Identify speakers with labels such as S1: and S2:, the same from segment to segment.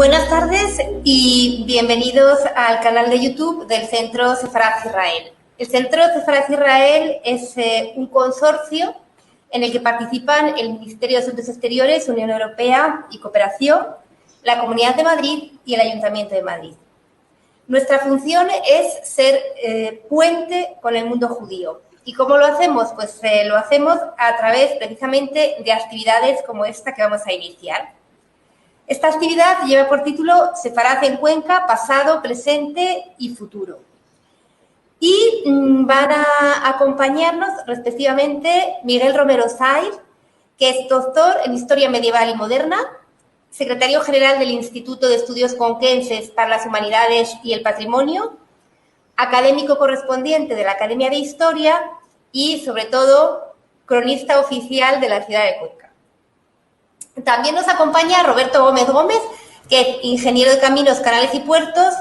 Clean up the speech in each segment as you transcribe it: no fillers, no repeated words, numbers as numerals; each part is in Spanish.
S1: Buenas tardes y bienvenidos al canal de YouTube del Centro Sefarad Israel. El Centro Sefarad Israel es un consorcio en el que participan el Ministerio de Asuntos Exteriores, Unión Europea y Cooperación, la Comunidad de Madrid y el Ayuntamiento de Madrid. Nuestra función es ser puente con el mundo judío. ¿Y cómo lo hacemos? Pues lo hacemos a través precisamente de actividades como esta que vamos a iniciar. Esta actividad lleva por título Sefarad en Cuenca, pasado, presente y futuro. Y van a acompañarnos respectivamente Miguel Romero Sair, que es doctor en Historia Medieval y Moderna, secretario general del Instituto de Estudios Conquenses para las Humanidades y el Patrimonio, académico correspondiente de la Academia de Historia y, sobre todo, cronista oficial de la ciudad de Cuenca. También nos acompaña Roberto Gómez Gómez, que es ingeniero de caminos, canales y puertos,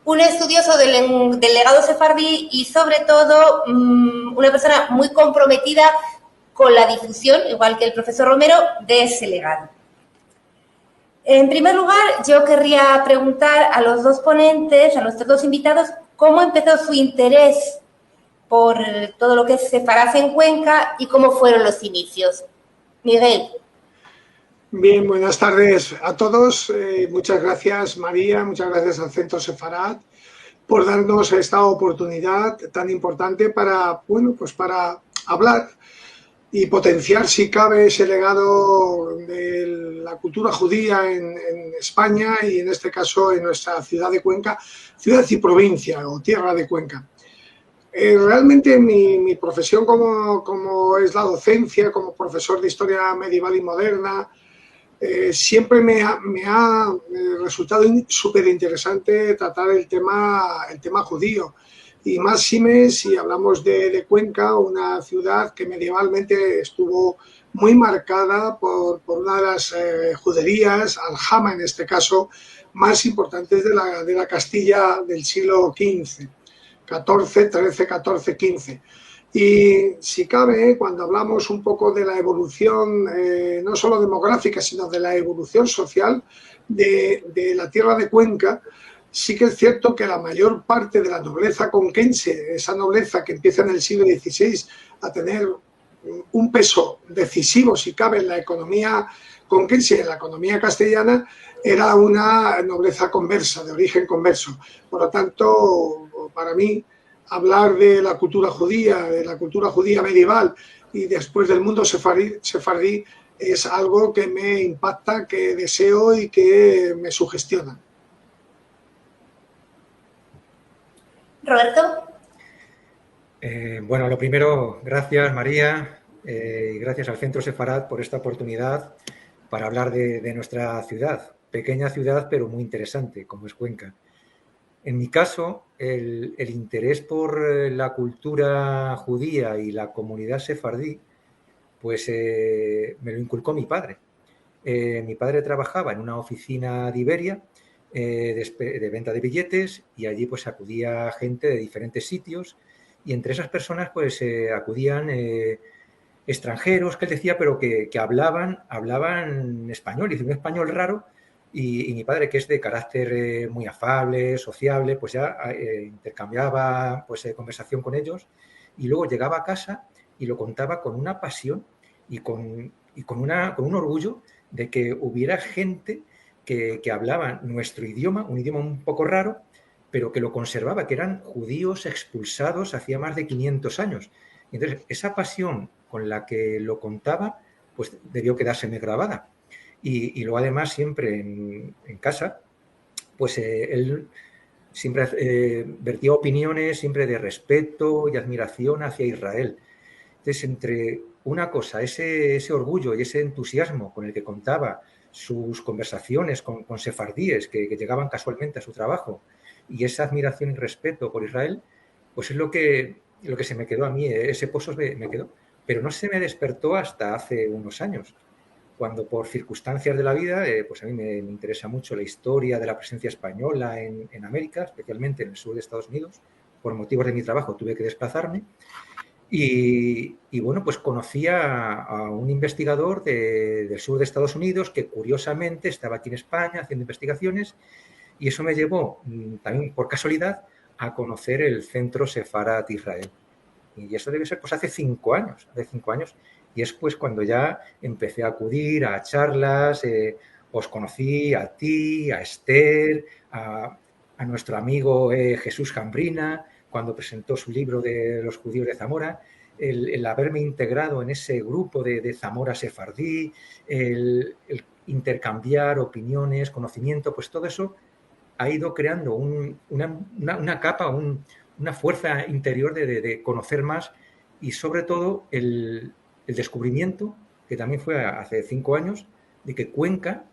S1: un estudioso del legado sefardí y, sobre todo, una persona muy comprometida con la difusión, igual que el profesor Romero, de ese legado. En primer lugar, yo querría preguntar a los dos ponentes, a nuestros dos invitados, cómo empezó su interés por todo lo que es Sefarad en Cuenca y cómo fueron los inicios. Miguel.
S2: Bien, buenas tardes a todos. Muchas gracias, María, muchas gracias al Centro Sefarad por darnos esta oportunidad tan importante para, para hablar y potenciar, si cabe, ese legado de la cultura judía en España y, en este caso, en nuestra ciudad de Cuenca, ciudad y provincia o tierra de Cuenca. Realmente mi profesión como es la docencia, como profesor de Historia Medieval y Moderna, siempre me ha resultado súper interesante tratar el tema judío, y más si hablamos de Cuenca, una ciudad que medievalmente estuvo muy marcada por una de las juderías, Aljama en este caso, más importantes de la Castilla del siglo XV, XIII, XIV. Y si cabe, cuando hablamos un poco de la evolución, no solo demográfica, sino de la evolución social de la tierra de Cuenca, sí que es cierto que la mayor parte de la nobleza conquense, esa nobleza que empieza en el siglo XVI a tener un peso decisivo, si cabe, en la economía conquense y en la economía castellana, era una nobleza conversa, de origen converso. Por lo tanto, para mí, hablar de la cultura judía medieval y después del mundo sefardí es algo que me impacta, que deseo y que me sugestiona.
S1: Roberto.
S3: Bueno, lo primero, gracias María y gracias al Centro Sefarad por esta oportunidad para hablar de nuestra ciudad, pequeña ciudad pero muy interesante como es Cuenca. En mi caso, el interés por la cultura judía y la comunidad sefardí, pues me lo inculcó mi padre. Mi padre trabajaba en una oficina de Iberia de venta de billetes, y allí pues acudía gente de diferentes sitios, y entre esas personas pues acudían extranjeros, que él decía, pero que hablaban español, y un español raro. Y mi padre, que es de carácter muy afable, sociable, pues ya intercambiaba pues, conversación con ellos, y luego llegaba a casa y lo contaba con una pasión y con un orgullo de que hubiera gente que hablaba nuestro idioma, un idioma un poco raro, pero que lo conservaba, que eran judíos expulsados hacía más de 500 años. Y entonces, esa pasión con la que lo contaba, pues debió quedárseme grabada. Y luego, además, siempre en casa, pues él siempre vertía opiniones siempre de respeto y admiración hacia Israel. Entonces, entre una cosa, ese orgullo y ese entusiasmo con el que contaba sus conversaciones con sefardíes que llegaban casualmente a su trabajo, y esa admiración y respeto por Israel, pues es lo que se me quedó a mí, ese pozo me quedó. Pero no se me despertó hasta hace unos años, cuando por circunstancias de la vida, pues a mí me interesa mucho la historia de la presencia española en América, especialmente en el sur de Estados Unidos. Por motivos de mi trabajo tuve que desplazarme, Y bueno, pues conocí a un investigador del sur de Estados Unidos que curiosamente estaba aquí en España haciendo investigaciones, y eso me llevó también por casualidad a conocer el Centro Sefarat Israel. Y eso debe ser pues hace 5 años, y es pues cuando ya empecé a acudir a charlas, os conocí a ti, a Esther, a nuestro amigo Jesús Jambrina, cuando presentó su libro de los judíos de Zamora, el haberme integrado en ese grupo de Zamora Sefardí, el intercambiar opiniones, conocimiento, pues todo eso ha ido creando una capa, una fuerza interior de conocer más, y sobre todo el descubrimiento, que también fue hace 5 años, de que Cuenca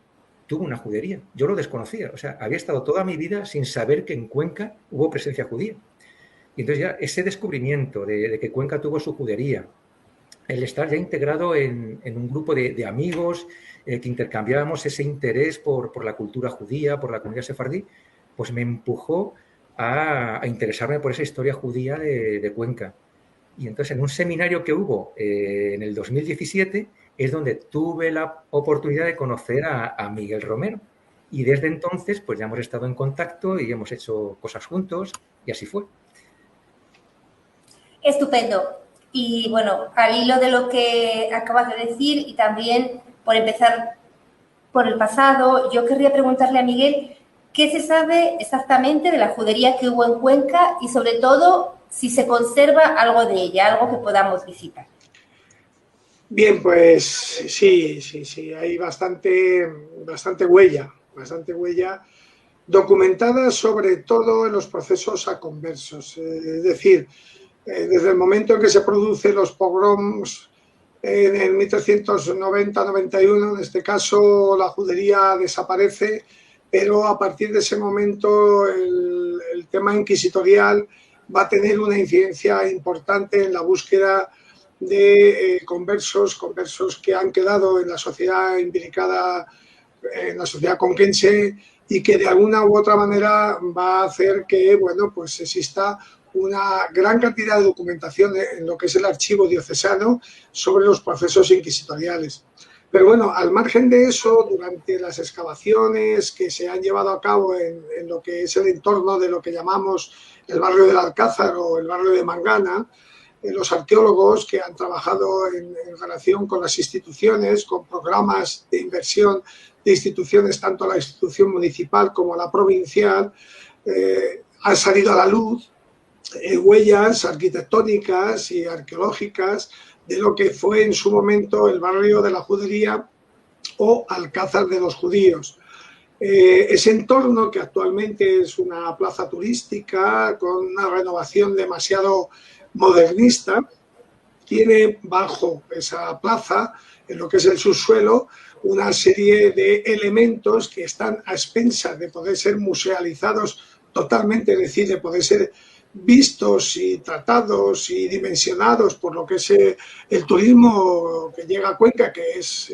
S3: tuvo una judería. Yo lo desconocía, o sea, había estado toda mi vida sin saber que en Cuenca hubo presencia judía. Y entonces ya ese descubrimiento de que Cuenca tuvo su judería, el estar ya integrado en un grupo de amigos que intercambiábamos ese interés por la cultura judía, por la comunidad sefardí, pues me empujó a interesarme por esa historia judía de Cuenca. Y entonces en un seminario que hubo en el 2017 es donde tuve la oportunidad de conocer a Miguel Romero. Y desde entonces pues ya hemos estado en contacto y hemos hecho cosas juntos, y así fue.
S1: Estupendo. Y bueno, al hilo de lo que acabas de decir y también por empezar por el pasado, yo querría preguntarle a Miguel qué se sabe exactamente de la judería que hubo en Cuenca y sobre todo si se conserva algo de ella, algo que podamos visitar.
S2: Bien, pues sí, hay bastante huella documentada, sobre todo en los procesos aconversos. Es decir, desde el momento en que se producen los pogroms en el 1390-91, en este caso la judería desaparece, pero a partir de ese momento el tema inquisitorial va a tener una incidencia importante en la búsqueda de conversos que han quedado en la sociedad imbricada, en la sociedad conquense, y que de alguna u otra manera va a hacer que, bueno, pues exista una gran cantidad de documentación en lo que es el archivo diocesano sobre los procesos inquisitoriales. Pero bueno, al margen de eso, durante las excavaciones que se han llevado a cabo en lo que es el entorno de lo que llamamos el barrio del Alcázar o el barrio de Mangana, los arqueólogos que han trabajado en relación con las instituciones, con programas de inversión de instituciones, tanto la institución municipal como la provincial, han salido a la luz huellas arquitectónicas y arqueológicas de lo que fue en su momento el barrio de la Judería o Alcázar de los Judíos. Ese entorno, que actualmente es una plaza turística con una renovación demasiado modernista, tiene bajo esa plaza, en lo que es el subsuelo, una serie de elementos que están a expensas de poder ser musealizados totalmente, es decir, de poder ser vistos y tratados y dimensionados por lo que es el turismo que llega a Cuenca, que es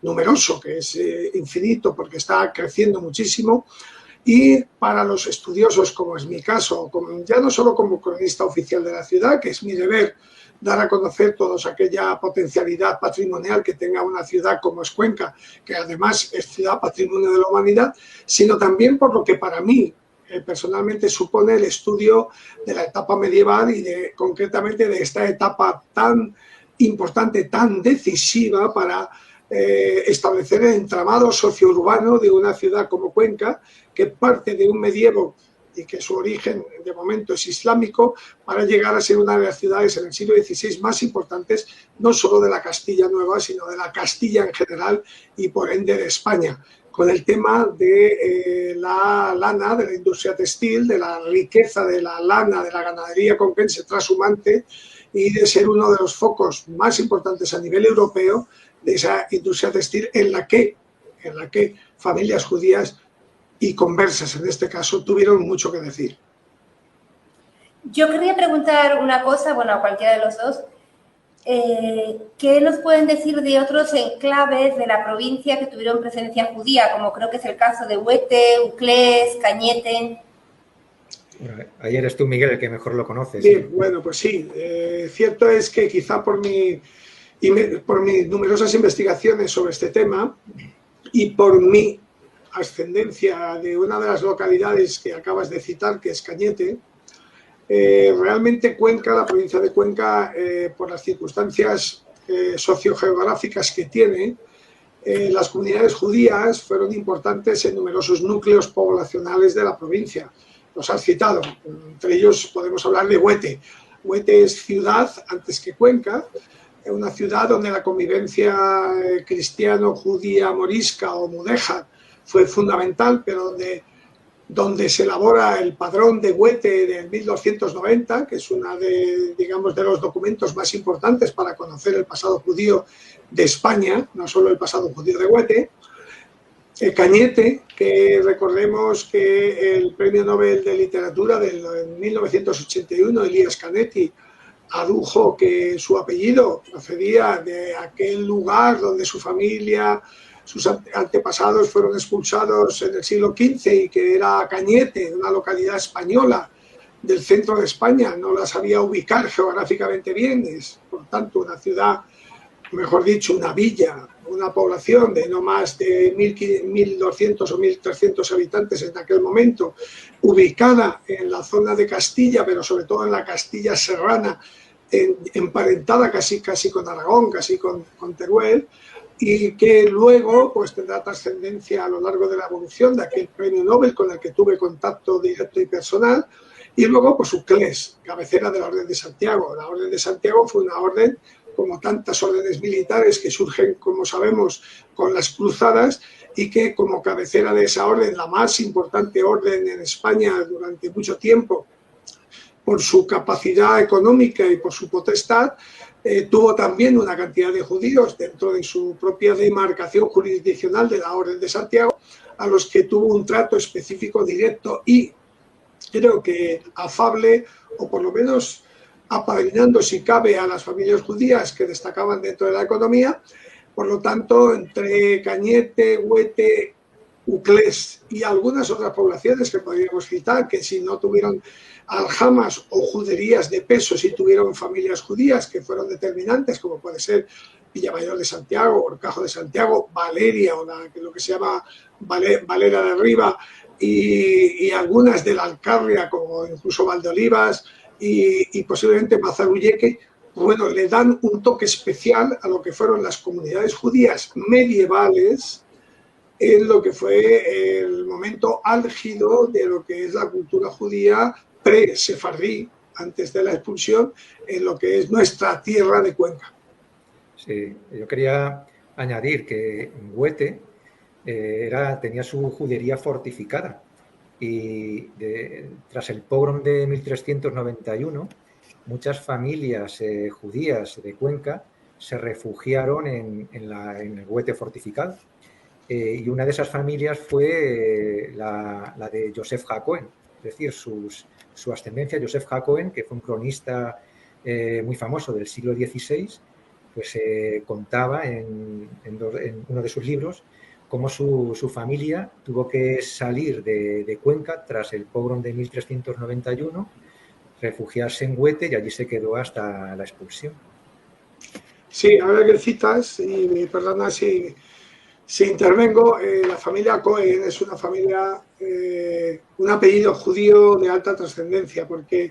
S2: numeroso, que es infinito, porque está creciendo muchísimo. Y para los estudiosos, como es mi caso, ya no solo como cronista oficial de la ciudad, que es mi deber dar a conocer toda aquella potencialidad patrimonial que tenga una ciudad como es Cuenca, que además es ciudad patrimonio de la humanidad, sino también por lo que para mí personalmente supone el estudio de la etapa medieval y concretamente de esta etapa tan importante, tan decisiva para establecer el entramado sociourbano de una ciudad como Cuenca, que parte de un medievo y que su origen de momento es islámico, para llegar a ser una de las ciudades en el siglo XVI más importantes, no solo de la Castilla Nueva, sino de la Castilla en general y por ende de España, con el tema de la lana, de la industria textil, de la riqueza de la lana, de la ganadería conquense trashumante, y de ser uno de los focos más importantes a nivel europeo de esa industria textil en la que familias judías y conversas, en este caso, tuvieron mucho que decir.
S1: Yo quería preguntar una cosa, bueno, a cualquiera de los dos. ¿Qué nos pueden decir de otros enclaves de la provincia que tuvieron presencia judía, como creo que es el caso de Huete, Uclés, Cañete?
S3: Bueno, ahí eres tú, Miguel, el que mejor lo conoces.
S2: Bien, bueno, pues sí. Cierto es que quizá por mis numerosas investigaciones sobre este tema y por mi ascendencia de una de las localidades que acabas de citar, que es Cañete, realmente Cuenca, la provincia de Cuenca, por las circunstancias sociogeográficas que tiene, las comunidades judías fueron importantes en numerosos núcleos poblacionales de la provincia. Los has citado, entre ellos podemos hablar de Huete. Huete es ciudad antes que Cuenca, una ciudad donde la convivencia cristiano-judía morisca o mudéjar fue fundamental, pero donde se elabora el padrón de Huete de 1290, que es uno de los documentos más importantes para conocer el pasado judío de España, no solo el pasado judío de Huete. Cañete, que recordemos que el Premio Nobel de Literatura de 1981, Elías Canetti, adujo que su apellido procedía de aquel lugar donde su familia, sus antepasados fueron expulsados en el siglo XV y que era Cañete, una localidad española del centro de España. No la sabía ubicar geográficamente bien, es por tanto una ciudad, mejor dicho, una villa, una población de no más de 1.200 o 1.300 habitantes en aquel momento, ubicada en la zona de Castilla, pero sobre todo en la Castilla serrana, emparentada casi con Aragón, casi con Teruel, y que luego pues tendrá trascendencia a lo largo de la evolución de aquel premio Nobel con el que tuve contacto directo y personal, y luego pues Uclés, cabecera de la Orden de Santiago. La Orden de Santiago fue una orden, como tantas órdenes militares que surgen, como sabemos, con las cruzadas, y que como cabecera de esa orden, la más importante orden en España durante mucho tiempo, por su capacidad económica y por su potestad, tuvo también una cantidad de judíos dentro de su propia demarcación jurisdiccional de la Orden de Santiago, a los que tuvo un trato específico, directo y creo que afable, o por lo menos apadrinando, si cabe, a las familias judías que destacaban dentro de la economía. Por lo tanto, entre Cañete, Huete, Uclés y algunas otras poblaciones que podríamos citar, que si no tuvieron aljamas o juderías de peso, si tuvieron familias judías que fueron determinantes, como puede ser Villamayor de Santiago, Horcajo de Santiago, Valeria, o lo que se llama Valera de Riba, y algunas de la Alcarria, como incluso Valdeolivas y posiblemente Mazarulleque, bueno, le dan un toque especial a lo que fueron las comunidades judías medievales en lo que fue el momento álgido de lo que es la cultura judía pre-sefardí, antes de la expulsión, en lo que es nuestra tierra de Cuenca.
S3: Sí, yo quería añadir que Huete tenía su judería fortificada y tras el pogrom de 1391 muchas familias judías de Cuenca se refugiaron en el Huete fortificado. Y una de esas familias fue la de Joseph Hacohen, es decir, su ascendencia, Joseph Hacohen, que fue un cronista muy famoso del siglo XVI, pues contaba en uno de sus libros cómo su familia tuvo que salir de Cuenca tras el pogrom de 1391, refugiarse en Huete y allí se quedó hasta la expulsión.
S2: Sí, ahora que citas, y perdona si intervengo, la familia Cohen es una familia, un apellido judío de alta trascendencia, porque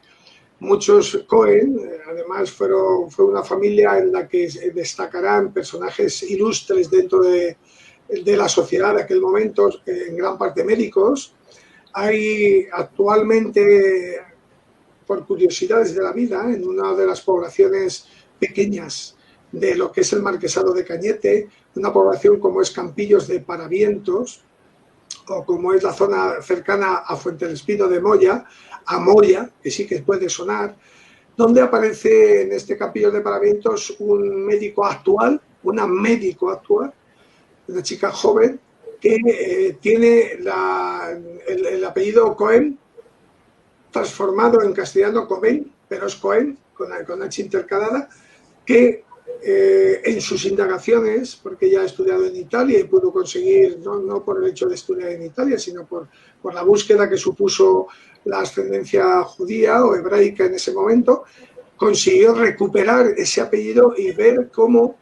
S2: muchos Cohen, además, fue una familia en la que destacarán personajes ilustres dentro de la sociedad de aquel momento, en gran parte médicos. Hay actualmente, por curiosidades de la vida, en una de las poblaciones pequeñas de lo que es el Marquesado de Cañete, una población como es Campillos de Paravientos, o como es la zona cercana a Fuente del Espino de Moya, a Moya, que sí que puede sonar, donde aparece en este Campillo de Paravientos un médico actual, una médico actual, una chica joven, que tiene el apellido Cohen transformado en castellano Cohen, pero es Cohen, con H intercalada, que en sus indagaciones, porque ella ha estudiado en Italia y pudo conseguir, no por el hecho de estudiar en Italia, sino por la búsqueda que supuso la ascendencia judía o hebraica en ese momento, consiguió recuperar ese apellido y ver cómo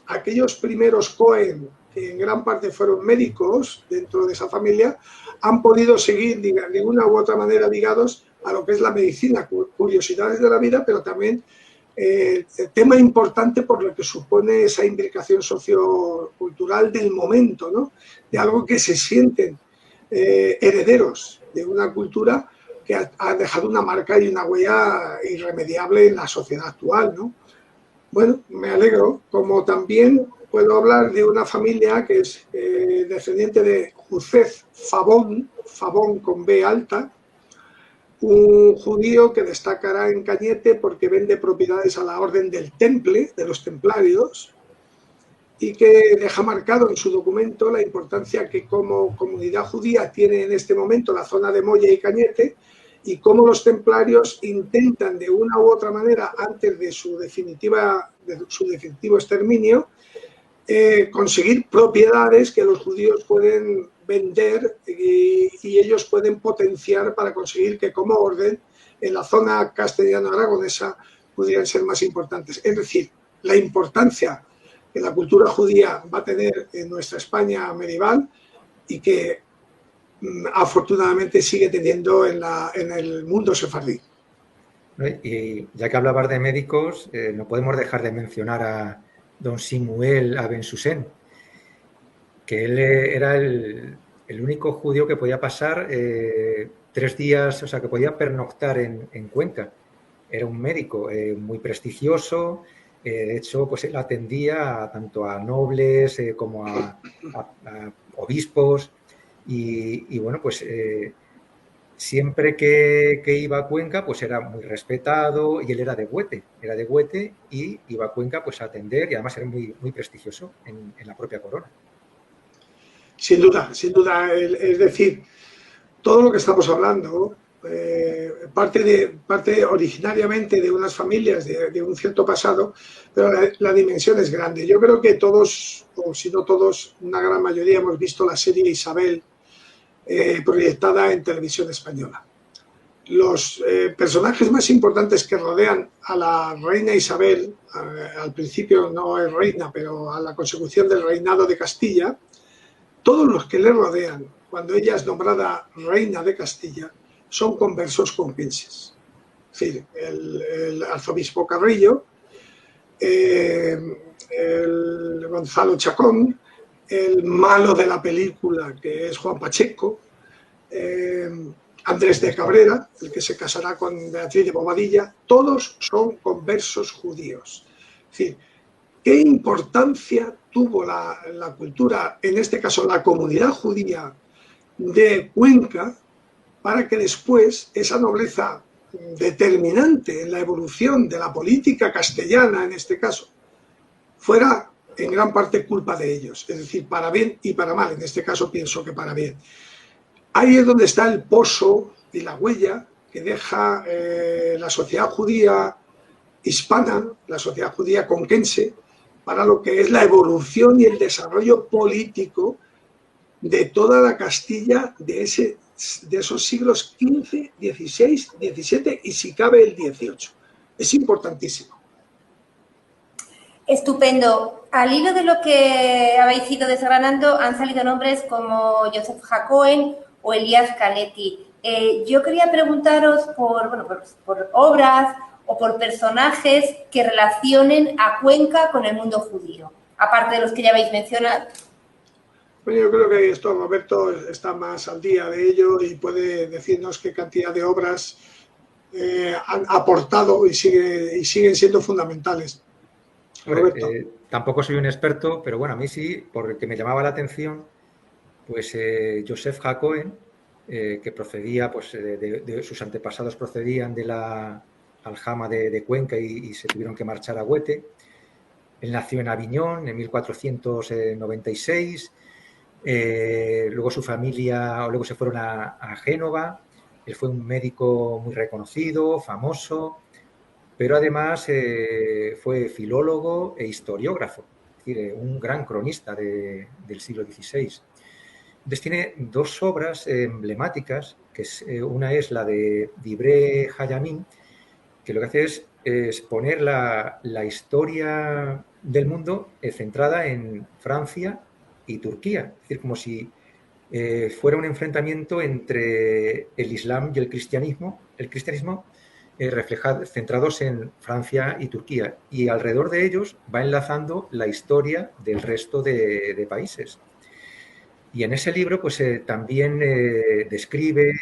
S2: aquellos primeros Cohen, que en gran parte fueron médicos dentro de esa familia, han podido seguir de una u otra manera ligados a lo que es la medicina, curiosidades de la vida, pero también tema importante por lo que supone esa implicación sociocultural del momento, ¿no? De algo que se sienten herederos de una cultura que ha dejado una marca y una huella irremediable en la sociedad actual, ¿no? Bueno, me alegro, como también puedo hablar de una familia que es descendiente de Josef Fabón, Fabón con B alta, un judío que destacará en Cañete porque vende propiedades a la orden del Temple, de los templarios, y que deja marcado en su documento la importancia que como comunidad judía tiene en este momento la zona de Moya y Cañete, y cómo los templarios intentan de una u otra manera, antes de su definitivo exterminio, conseguir propiedades que los judíos pueden vender y ellos pueden potenciar para conseguir que como orden en la zona castellano-aragonesa pudieran ser más importantes. Es decir, la importancia que la cultura judía va a tener en nuestra España medieval y que afortunadamente sigue teniendo en el mundo sefardí.
S3: Y ya que hablabas de médicos, no podemos dejar de mencionar a don Simuel Abensusen, que él era el único judío que podía pasar 3 días, o sea, que podía pernoctar en Cuenca. Era un médico muy prestigioso, de hecho, pues él atendía tanto a nobles como a obispos y bueno, pues siempre que iba a Cuenca, pues era muy respetado y él era de Huete y iba a Cuenca pues a atender y además era muy, muy prestigioso en la propia corona.
S2: Sin duda, es decir, todo lo que estamos hablando parte originariamente de unas familias de un cierto pasado, pero la dimensión es grande. Yo creo que todos, o si no todos, una gran mayoría hemos visto la serie Isabel proyectada en televisión española. Los personajes más importantes que rodean a la reina Isabel, al principio no es reina, pero a la consecución del reinado de Castilla, todos los que le rodean, cuando ella es nombrada reina de Castilla, son conversos conquenses. Es decir, el arzobispo Carrillo, el Gonzalo Chacón, el malo de la película, que es Juan Pacheco, Andrés de Cabrera, el que se casará con Beatriz de Bobadilla, todos son conversos judíos. Es decir, ¿qué importancia tuvo la cultura, en este caso la comunidad judía de Cuenca, para que después esa nobleza determinante en la evolución de la política castellana, en este caso, fuera en gran parte culpa de ellos? Es decir, para bien y para mal. En este caso pienso que para bien. Ahí es donde está el pozo y la huella que deja la sociedad judía hispana, la sociedad judía conquense, para lo que es la evolución y el desarrollo político de toda la Castilla de esos siglos XV, XVI, XVII y si cabe el XVIII. Es importantísimo.
S1: Estupendo. Al hilo de lo que habéis ido desgranando han salido nombres como Joseph Hacohen o Elías Canetti. Yo quería preguntaros por obras o por personajes que relacionen a Cuenca con el mundo judío, aparte de los que ya habéis mencionado.
S2: Bueno, yo creo que esto Roberto está más al día de ello y puede decirnos qué cantidad de obras han aportado y siguen siendo fundamentales. Roberto.
S3: Tampoco soy un experto, pero bueno, a mí sí, porque me llamaba la atención, pues Joseph Hacohen, que procedía, pues de sus antepasados procedían de la aljama de Cuenca y se tuvieron que marchar a Huete. Él nació en Aviñón en 1496. Luego su familia, luego se fueron a Génova. Él fue un médico muy reconocido, famoso, pero además fue filólogo e historiógrafo, es decir, un gran cronista del siglo XVI. Entonces tiene dos obras emblemáticas, que una es la de Dibré Hayamin, que lo que hace es exponer la historia del mundo centrada en Francia y Turquía, es decir, como si fuera un enfrentamiento entre el Islam y el cristianismo centrados en Francia y Turquía, y alrededor de ellos va enlazando la historia del resto de países. Y en ese libro pues también describe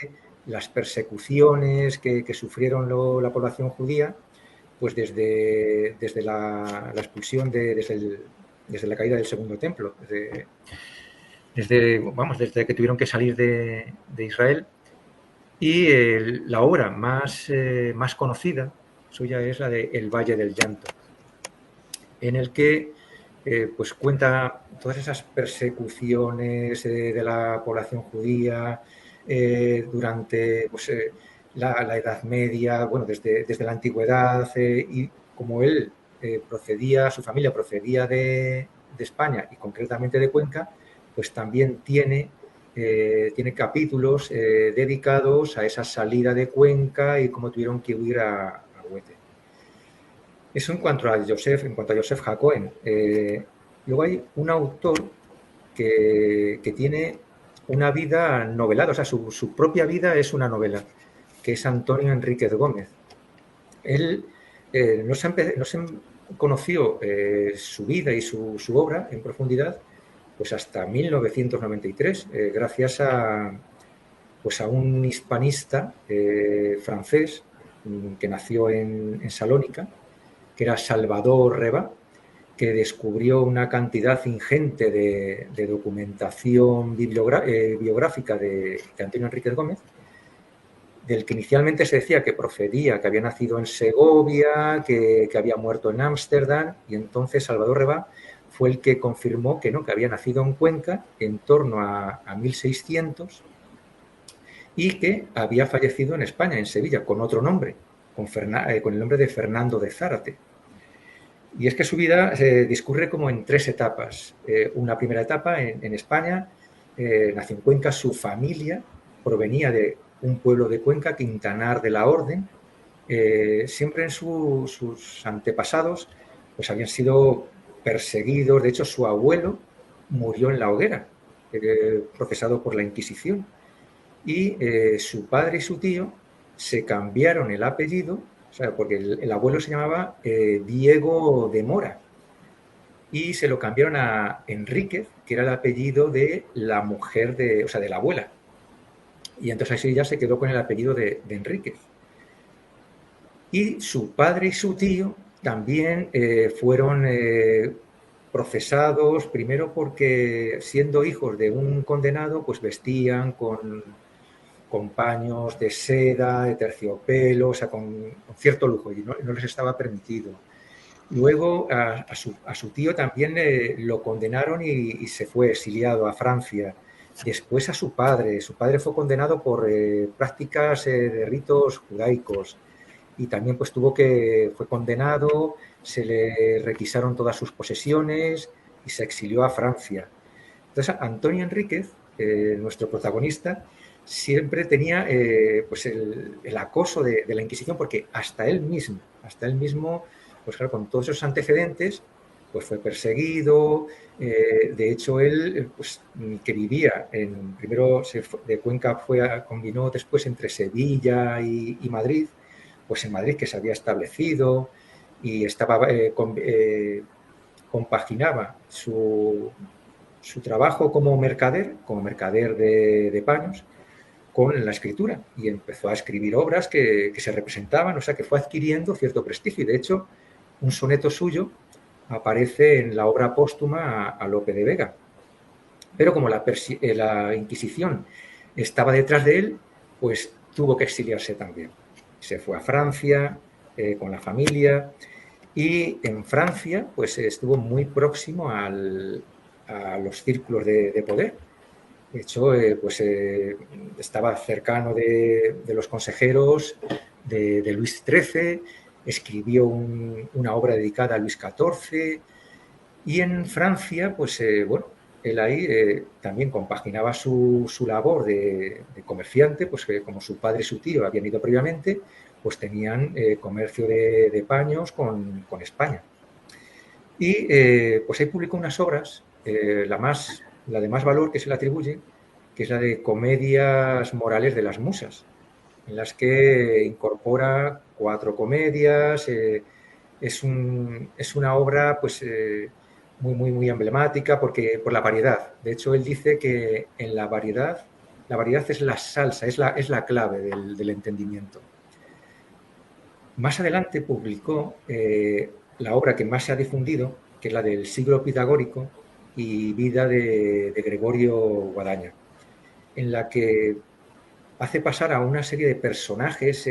S3: las persecuciones que sufrieron la población judía, pues desde la expulsión, desde la caída del Segundo Templo, desde que tuvieron que salir de Israel. Y la obra más conocida suya es la de El Valle del Llanto, en el que pues cuenta todas esas persecuciones de la población judía durante pues, la Edad Media, bueno, desde la Antigüedad, y como él su familia procedía de España y concretamente de Cuenca, pues también tiene capítulos dedicados a esa salida de Cuenca y cómo tuvieron que huir a Huete. Eso en cuanto a Joseph Hacohen. Luego hay un autor que tiene una vida novelada, o sea, su propia vida es una novela, que es Antonio Enríquez Gómez. Él no se conoció su vida y su obra en profundidad pues hasta 1993, gracias a un hispanista francés que nació en Salónica, que era Salvador Reba, que descubrió una cantidad ingente de documentación biográfica de Antonio Enríquez Gómez, del que inicialmente se decía que procedía, que había nacido en Segovia, que había muerto en Ámsterdam, y entonces Salvador Reba fue el que confirmó que no, que había nacido en Cuenca en torno a 1600 y que había fallecido en España, en Sevilla, con otro nombre, con el nombre de Fernando de Zárate. Y es que su vida discurre como en tres etapas. Una primera etapa en España, nació en Cuenca, su familia provenía de un pueblo de Cuenca, Quintanar de la Orden. Siempre en sus antepasados pues habían sido perseguidos. De hecho, su abuelo murió en la hoguera, procesado por la Inquisición. Y su padre y su tío se cambiaron el apellido, o sea, porque el abuelo se llamaba Diego de Mora, y se lo cambiaron a Enríquez, que era el apellido de la mujer de la abuela. Y entonces así ya se quedó con el apellido de Enríquez. Y su padre y su tío también fueron procesados, primero porque siendo hijos de un condenado, pues vestían con paños de seda, de terciopelo, o sea, con cierto lujo, y no les estaba permitido. Luego a su tío también lo condenaron y se fue exiliado a Francia. Después a su padre fue condenado por prácticas de ritos judaicos, y también pues fue condenado, se le requisaron todas sus posesiones y se exilió a Francia. Entonces Antonio Enríquez, nuestro protagonista, siempre tenía pues el acoso de la Inquisición, porque hasta él mismo, pues claro, con todos esos antecedentes, pues fue perseguido. De hecho, él, pues, que vivía primero de Cuenca combinó después entre Sevilla y Madrid, pues en Madrid, que se había establecido y compaginaba su trabajo como mercader de paños, con la escritura, y empezó a escribir obras que se representaban, o sea, que fue adquiriendo cierto prestigio. Y de hecho, un soneto suyo aparece en la obra póstuma a Lope de Vega. Pero como la Inquisición estaba detrás de él, pues tuvo que exiliarse también. Se fue a Francia con la familia, y en Francia pues estuvo muy próximo a los círculos de poder. De hecho, estaba cercano de los consejeros de Luis XIII, escribió una obra dedicada a Luis XIV, y en Francia, pues bueno, él ahí también compaginaba su labor de comerciante, pues como su padre y su tío habían ido previamente, pues tenían comercio de paños con España. Y pues ahí publicó unas obras, la de más valor que se le atribuye, que es la de Comedias Morales de las Musas, en las que incorpora 4 comedias. Es una obra pues muy emblemática por la variedad. De hecho, él dice que en la variedad es la salsa, es la clave del entendimiento. Más adelante publicó la obra que más se ha difundido, que es la del Siglo Pitagórico y vida de Gregorio Guadaña, en la que hace pasar a una serie de personajes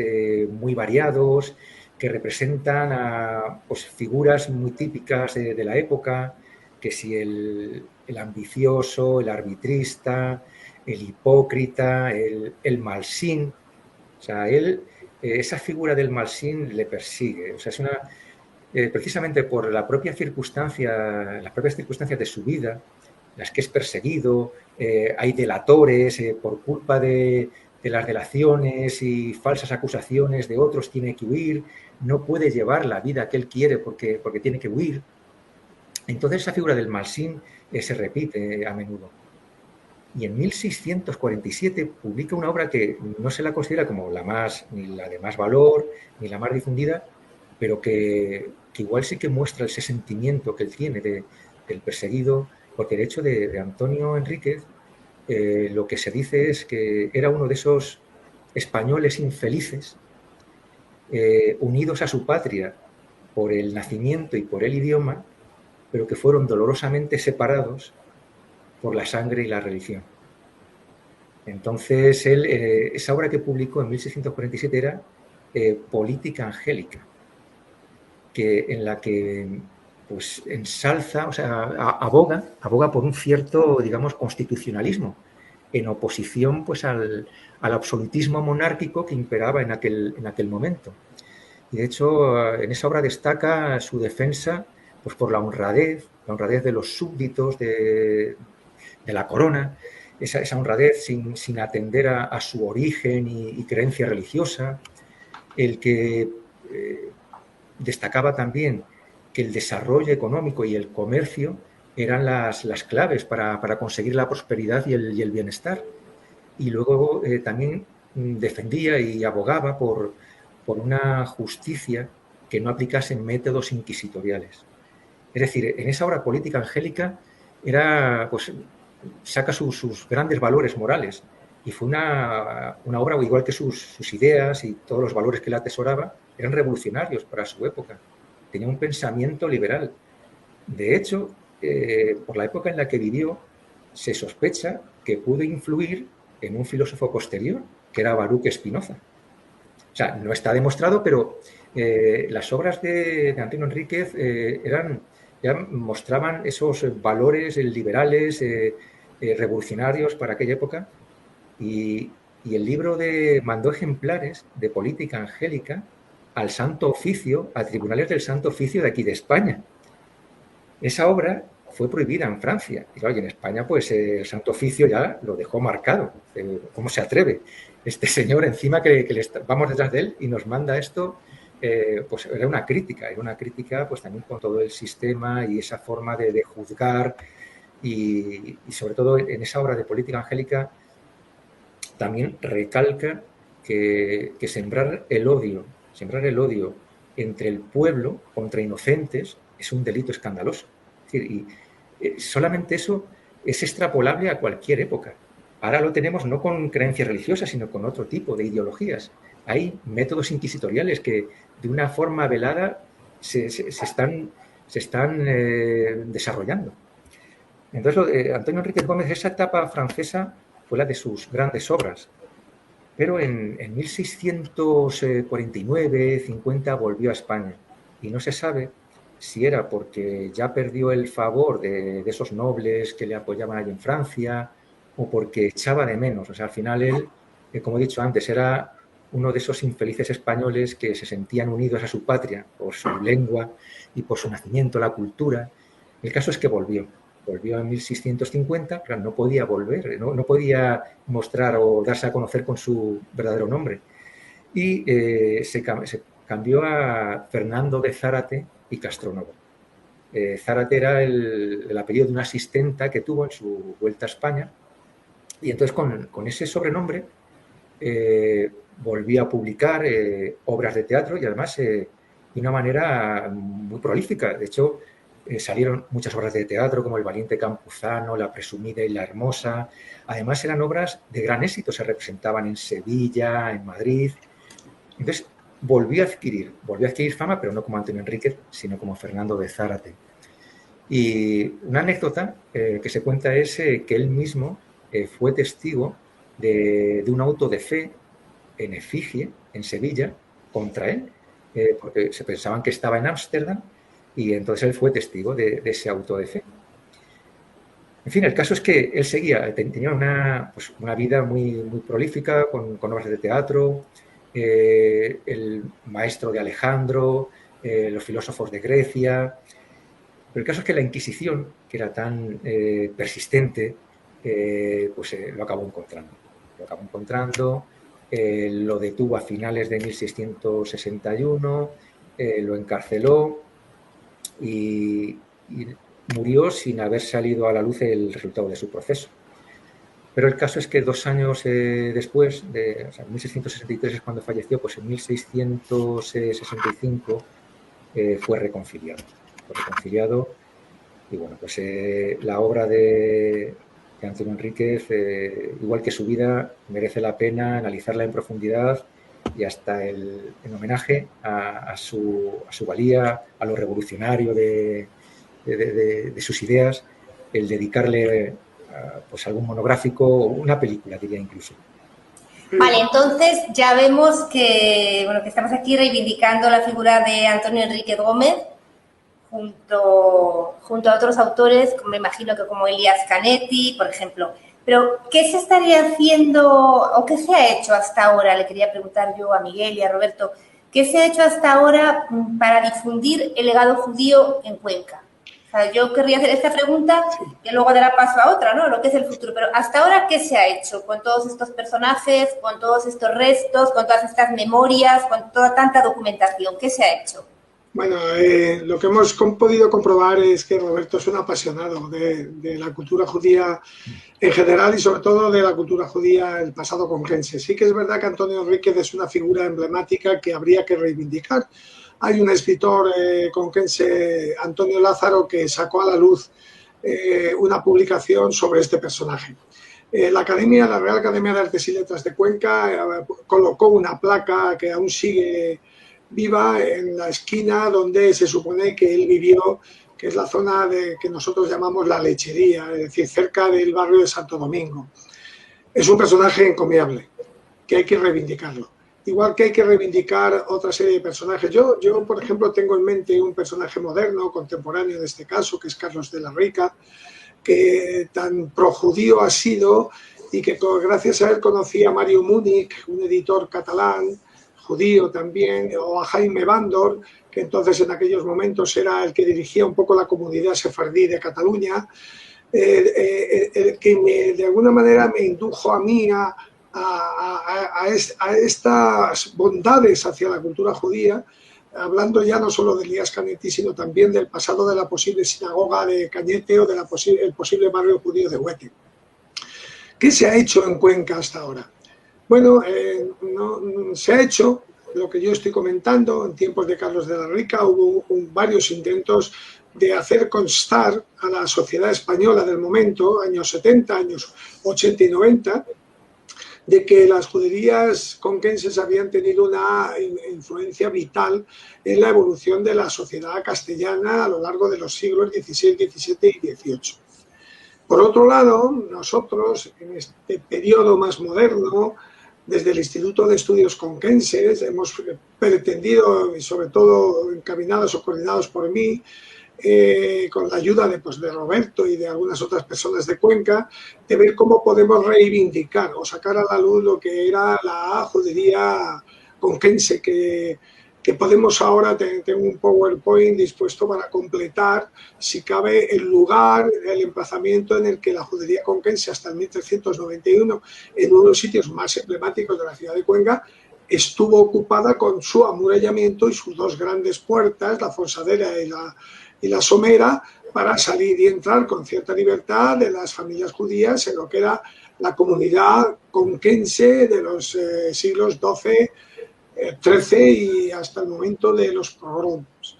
S3: muy variados que representan a pues, figuras muy típicas de la época, que si el ambicioso, el arbitrista, el hipócrita, el malsín. O sea, esa figura del malsín le persigue. O sea, es precisamente por las propias circunstancias de su vida, las que es perseguido, hay delatores, por culpa de las delaciones y falsas acusaciones de otros tiene que huir, no puede llevar la vida que él quiere porque tiene que huir. Entonces esa figura del malsín se repite a menudo. Y en 1647 publica una obra que no se la considera como ni la de más valor, ni la más difundida, pero que igual sí que muestra ese sentimiento que él tiene del perseguido, porque de hecho de Antonio Enríquez lo que se dice es que era uno de esos españoles infelices unidos a su patria por el nacimiento y por el idioma, pero que fueron dolorosamente separados por la sangre y la religión. Entonces, él, esa obra que publicó en 1647 era Política Angélica, en la que pues ensalza, o sea, aboga por un cierto, digamos, constitucionalismo, en oposición pues al absolutismo monárquico que imperaba en aquel momento. Y de hecho, en esa obra destaca su defensa pues por la honradez de los súbditos de la corona, esa honradez sin atender a su origen y creencia religiosa, el que destacaba también que el desarrollo económico y el comercio eran las claves para conseguir la prosperidad y el bienestar. Y luego también defendía y abogaba por una justicia que no aplicase métodos inquisitoriales. Es decir, en esa obra Política Angélica pues, saca sus grandes valores morales, y fue una obra, igual que sus ideas y todos los valores que la atesoraba, eran revolucionarios para su época. Tenía un pensamiento liberal. De hecho, por la época en la que vivió, se sospecha que pudo influir en un filósofo posterior, que era Baruch Spinoza. O sea, no está demostrado, pero las obras de Antonio Enríquez ya mostraban esos valores liberales, revolucionarios para aquella época, y el libro mandó ejemplares de Política Angélica al Santo Oficio, a tribunales del Santo Oficio de aquí de España. Esa obra fue prohibida en Francia, y claro, y en España pues el Santo Oficio ya lo dejó marcado. ¿Cómo se atreve este señor encima que vamos detrás de él y nos manda esto? Pues era una crítica pues también con todo el sistema y esa forma de juzgar, y sobre todo en esa obra de Política Angélica también recalca que sembrar el odio entre el pueblo contra inocentes es un delito escandaloso. Es decir, y solamente eso es extrapolable a cualquier época. Ahora lo tenemos no con creencias religiosas, sino con otro tipo de ideologías. Hay métodos inquisitoriales que de una forma velada se están desarrollando. Entonces, Antonio Enríquez Gómez, esa etapa francesa fue la de sus grandes obras. Pero en 1649-50 volvió a España, y no se sabe si era porque ya perdió el favor de esos nobles que le apoyaban allí en Francia, o porque echaba de menos. O sea, al final él, como he dicho antes, era uno de esos infelices españoles que se sentían unidos a su patria por su lengua y por su nacimiento, la cultura. El caso es que volvió en 1650, pero no podía volver, no podía mostrar o darse a conocer con su verdadero nombre. Y se cambió a Fernando de Zárate y Castronovo. Zárate era el apellido de una asistenta que tuvo en su vuelta a España, y entonces con ese sobrenombre volví a publicar obras de teatro, y además de una manera muy prolífica. De hecho, salieron muchas obras de teatro como El valiente Campuzano, La presumida y la hermosa. Además eran obras de gran éxito, se representaban en Sevilla, en Madrid. Entonces volví a adquirir fama, pero no como Antonio Enríquez, sino como Fernando de Zárate. Y una anécdota que se cuenta es que él mismo fue testigo de un auto de fe en efigie, en Sevilla, contra él, porque se pensaban que estaba en Ámsterdam, y entonces él fue testigo de ese auto de fe. En fin, el caso es que él tenía una vida muy prolífica, con obras de teatro, el maestro de Alejandro, los filósofos de Grecia. Pero el caso es que la Inquisición, que era tan persistente, lo acabó encontrando. Lo detuvo a finales de 1661, lo encarceló y murió sin haber salido a la luz el resultado de su proceso. Pero el caso es que 2 años después, en 1663 es cuando falleció, pues en 1665 fue reconciliado. Y bueno, pues la obra de Antonio Enríquez, igual que su vida, merece la pena analizarla en profundidad, y hasta en homenaje a su valía, a lo revolucionario de sus ideas, el dedicarle pues algún monográfico o una película, diría incluso.
S1: Vale, entonces ya vemos que estamos aquí reivindicando la figura de Antonio Enríquez Gómez junto a otros autores, me imagino que como Elías Canetti, por ejemplo. Pero, ¿qué se estaría haciendo o qué se ha hecho hasta ahora? Le quería preguntar yo a Miguel y a Roberto. ¿Qué se ha hecho hasta ahora para difundir el legado judío en Cuenca? O sea, yo querría hacer esta pregunta que luego dará paso a otra, ¿no? Lo que es el futuro. Pero hasta ahora, ¿qué se ha hecho con todos estos personajes, con todos estos restos, con todas estas memorias, con toda tanta documentación? ¿Qué se ha hecho?
S2: Bueno, lo que hemos podido comprobar es que Roberto es un apasionado de la cultura judía en general y sobre todo de la cultura judía del pasado conquense. Sí que es verdad que Antonio Enríquez es una figura emblemática que habría que reivindicar. Hay un escritor conquense, Antonio Lázaro, que sacó a la luz una publicación sobre este personaje. La Real Academia de Artes y Letras de Cuenca colocó una placa que aún sigue viva en la esquina donde se supone que él vivió, que es la zona que nosotros llamamos la Lechería, es decir, cerca del barrio de Santo Domingo. Es un personaje encomiable, que hay que reivindicarlo. Igual que hay que reivindicar otra serie de personajes. Yo, por ejemplo, tengo en mente un personaje moderno, contemporáneo en este caso, que es Carlos de la Rica, que tan projudío ha sido y que gracias a él conocí a Mario Múnich, un editor catalán, judío también, o a Jaime Bàndor, que entonces en aquellos momentos era el que dirigía un poco la comunidad sefardí de Cataluña, que de alguna manera me indujo a mí a estas bondades hacia la cultura judía, hablando ya no solo de Elías Canetti, sino también del pasado de la posible sinagoga de Cañete o del posible barrio judío de Huete. ¿Qué se ha hecho en Cuenca hasta ahora? Bueno, se ha hecho lo que yo estoy comentando. En tiempos de Carlos de la Rica hubo varios intentos de hacer constar a la sociedad española del momento, años 70, años 80 y 90, de que las juderías conquenses habían tenido una influencia vital en la evolución de la sociedad castellana a lo largo de los siglos XVI, XVII y XVIII. Por otro lado, nosotros, en este periodo más moderno, desde el Instituto de Estudios Conquenses, hemos pretendido, y sobre todo encaminados o coordinados por mí, con la ayuda de Roberto y de algunas otras personas de Cuenca, de ver cómo podemos reivindicar o sacar a la luz lo que era la judería conquense, que podemos ahora, tengo un PowerPoint dispuesto para completar, si cabe, el lugar, el emplazamiento en el que la judería conquense hasta el 1391, en uno de los sitios más emblemáticos de la ciudad de Cuenca, estuvo ocupada con su amurallamiento y sus dos grandes puertas, la Fonsadera y la Somera, para salir y entrar con cierta libertad de las familias judías en lo que era la comunidad conquense de los siglos XII, XIII y hasta el momento de los pogromos.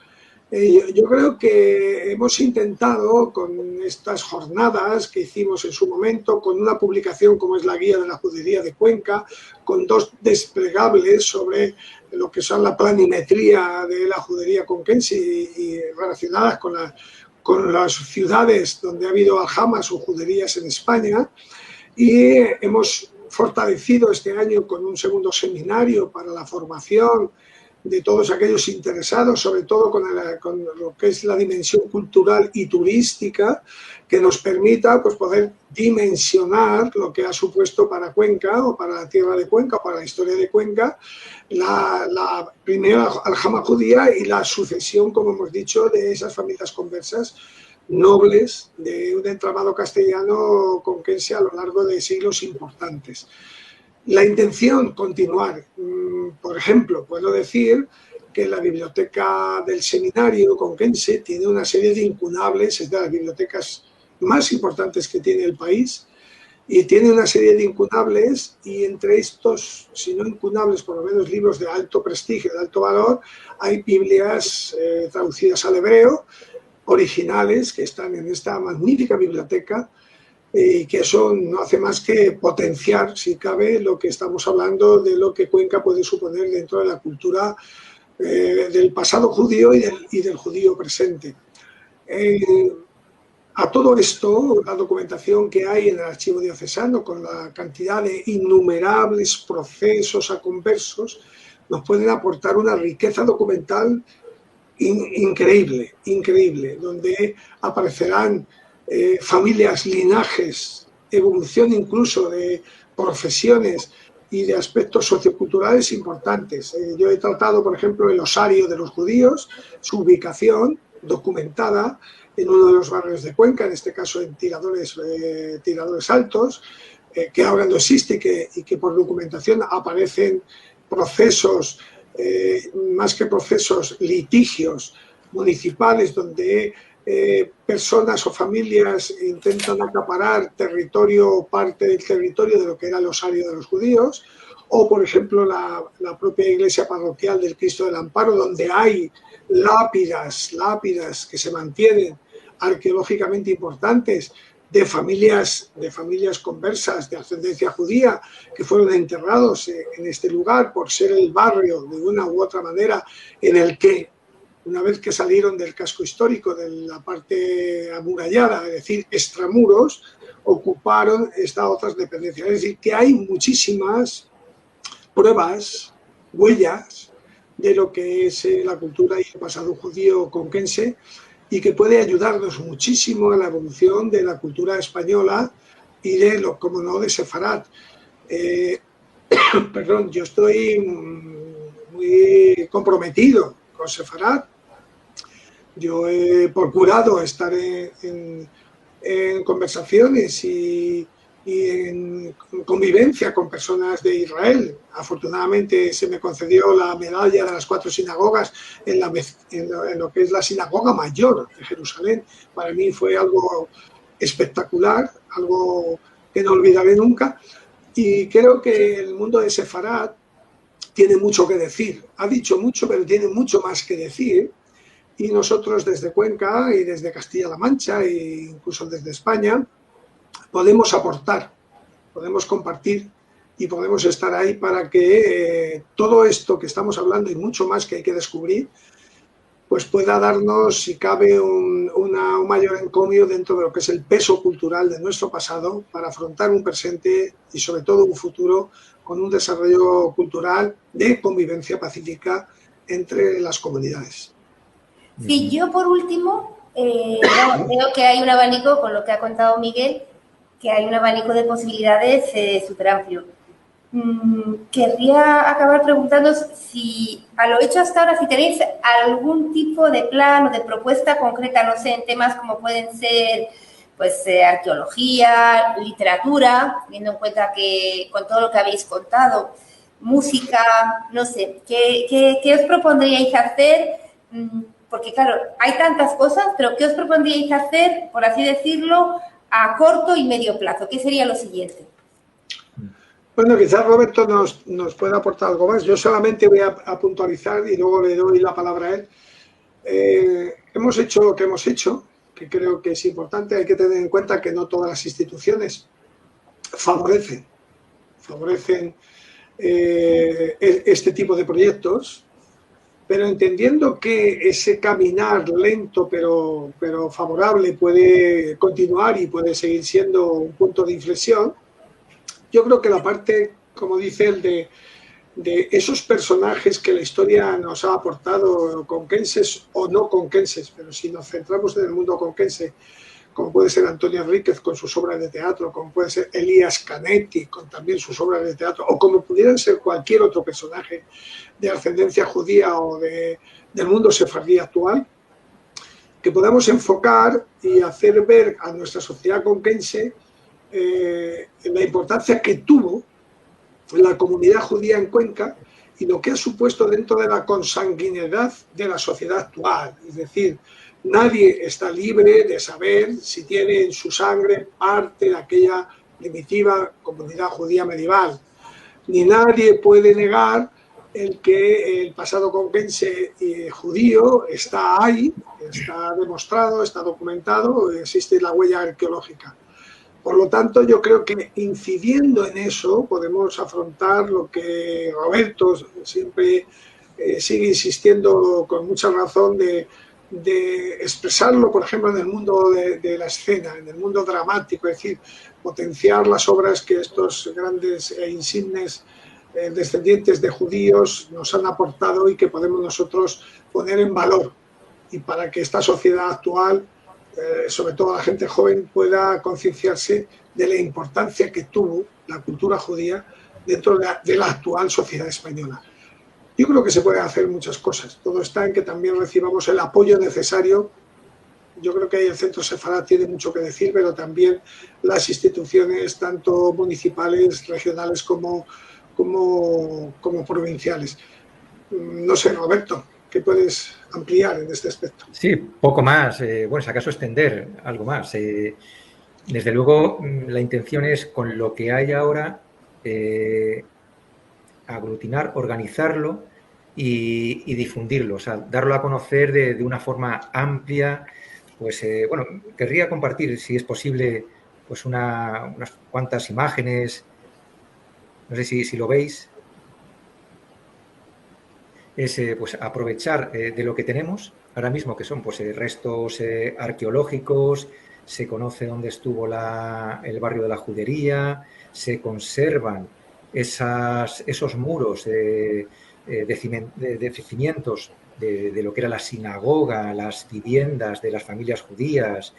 S2: Yo creo que hemos intentado con estas jornadas que hicimos en su momento, con una publicación como es la Guía de la Judería de Cuenca, con dos desplegables sobre lo que son la planimetría de la judería conquense y relacionadas con las ciudades donde ha habido aljamas o juderías en España, y hemos fortalecido este año con un segundo seminario para la formación de todos aquellos interesados, sobre todo con lo que es la dimensión cultural y turística, que nos permita pues, poder dimensionar lo que ha supuesto para Cuenca o para la tierra de Cuenca o para la historia de Cuenca la primera aljama judía y la sucesión, como hemos dicho, de esas familias conversas nobles de un entramado castellano conquense a lo largo de siglos importantes. La intención, continuar. Por ejemplo, puedo decir que la biblioteca del seminario conquense tiene una serie de incunables, es de las bibliotecas más importantes que tiene el país, y tiene una serie de incunables, y entre estos, si no incunables, por lo menos libros de alto prestigio, de alto valor, hay Biblias traducidas al hebreo, originales, que están en esta magnífica biblioteca, y que eso no hace más que potenciar, si cabe, lo que estamos hablando de lo que Cuenca puede suponer dentro de la cultura del pasado judío y del judío presente. A todo esto, la documentación que hay en el archivo diocesano, con la cantidad de innumerables procesos a conversos, nos pueden aportar una riqueza documental increíble, increíble, donde aparecerán familias, linajes, evolución incluso de profesiones y de aspectos socioculturales importantes. Yo he tratado, por ejemplo, el osario de los judíos, su ubicación documentada en uno de los barrios de Cuenca, en este caso en Tiradores Altos, que ahora no existe y que por documentación aparecen procesos, más que procesos, litigios municipales donde personas o familias intentan acaparar parte del territorio de lo que era el osario de los judíos, o por ejemplo la propia iglesia parroquial del Cristo del Amparo, donde hay lápidas que se mantienen arqueológicamente importantes de familias conversas de ascendencia judía que fueron enterrados en este lugar por ser el barrio de una u otra manera en el que, una vez que salieron del casco histórico de la parte amurallada, es decir, extramuros, ocuparon estas otras dependencias. Es decir, que hay muchísimas pruebas, huellas de lo que es la cultura y el pasado judío conquense, y que puede ayudarnos muchísimo a la evolución de la cultura española y como no, de Sefarad. Perdón, yo estoy muy comprometido con Sefarad. Yo he procurado estar en conversaciones y en convivencia con personas de Israel. Afortunadamente se me concedió la medalla de las 4 sinagogas en lo que es la sinagoga mayor de Jerusalén. Para mí fue algo espectacular, algo que no olvidaré nunca, y creo que el mundo de Sefarad tiene mucho que decir. Ha dicho mucho, pero tiene mucho más que decir, y nosotros desde Cuenca y desde Castilla-La Mancha e incluso desde España podemos aportar, podemos compartir y podemos estar ahí para que todo esto que estamos hablando y mucho más que hay que descubrir, pues pueda darnos, si cabe, un mayor encomio dentro de lo que es el peso cultural de nuestro pasado para afrontar un presente y sobre todo un futuro con un desarrollo cultural de convivencia pacífica entre las comunidades.
S1: Sí, yo por último Creo que hay un abanico, con lo que ha contado Miguel, que hay un abanico de posibilidades súper amplio. Querría acabar preguntando si a lo hecho hasta ahora, si tenéis algún tipo de plan o de propuesta concreta, no sé, en temas como pueden ser pues arqueología, literatura, teniendo en cuenta que con todo lo que habéis contado, música, no sé, ¿qué os propondríais hacer? Porque claro, hay tantas cosas, pero ¿qué os propondríais hacer, por así decirlo, a corto y medio plazo? ¿Qué sería lo siguiente?
S2: Bueno, quizás Roberto nos pueda aportar algo más. Yo solamente voy a puntualizar y luego le doy la palabra a él. Hemos hecho lo que hemos hecho, que creo que es importante. Hay que tener en cuenta que no todas las instituciones favorecen este tipo de proyectos, pero entendiendo que ese caminar lento pero favorable puede continuar y puede seguir siendo un punto de inflexión, yo creo que la parte, como dice él, de esos personajes que la historia nos ha aportado, conquenses o no conquenses, pero si nos centramos en el mundo conquense, como puede ser Antonio Enríquez con sus obras de teatro, como puede ser Elías Canetti con también sus obras de teatro, o como pudieran ser cualquier otro personaje de ascendencia judía o del mundo sefardí actual, que podamos enfocar y hacer ver a nuestra sociedad conquense la importancia que tuvo la comunidad judía en Cuenca y lo que ha supuesto dentro de la consanguinidad de la sociedad actual. Es decir, nadie está libre de saber si tiene en su sangre parte de aquella primitiva comunidad judía medieval. Ni nadie puede negar el que el pasado conquense judío está ahí, está demostrado, está documentado, existe la huella arqueológica. Por lo tanto, yo creo que incidiendo en eso podemos afrontar lo que Roberto siempre sigue insistiendo con mucha razón de expresarlo, por ejemplo, en el mundo de la escena, en el mundo dramático, es decir, potenciar las obras que estos grandes e insignes descendientes de judíos nos han aportado y que podemos nosotros poner en valor. Y para que esta sociedad actual, sobre todo la gente joven, pueda concienciarse de la importancia que tuvo la cultura judía dentro de la actual sociedad española. Yo creo que se pueden hacer muchas cosas. Todo está en que también recibamos el apoyo necesario. Yo creo que ahí el Centro Sefarad tiene mucho que decir, pero también las instituciones, tanto municipales, regionales como provinciales. No sé, Roberto, ¿qué puedes ampliar en este aspecto?
S3: Sí, poco más. Bueno, si acaso extender algo más. Desde luego, la intención es, con lo que hay ahora, aglutinar, organizarlo y difundirlo, o sea, darlo a conocer de una forma amplia. Pues, bueno, querría compartir, si es posible, pues unas cuantas imágenes. No sé si lo veis. Es pues aprovechar de lo que tenemos ahora mismo, que son pues restos arqueológicos, se conoce dónde estuvo el barrio de la Judería, se conservan esos muros de cimientos de lo que era la sinagoga, las viviendas de las familias judías,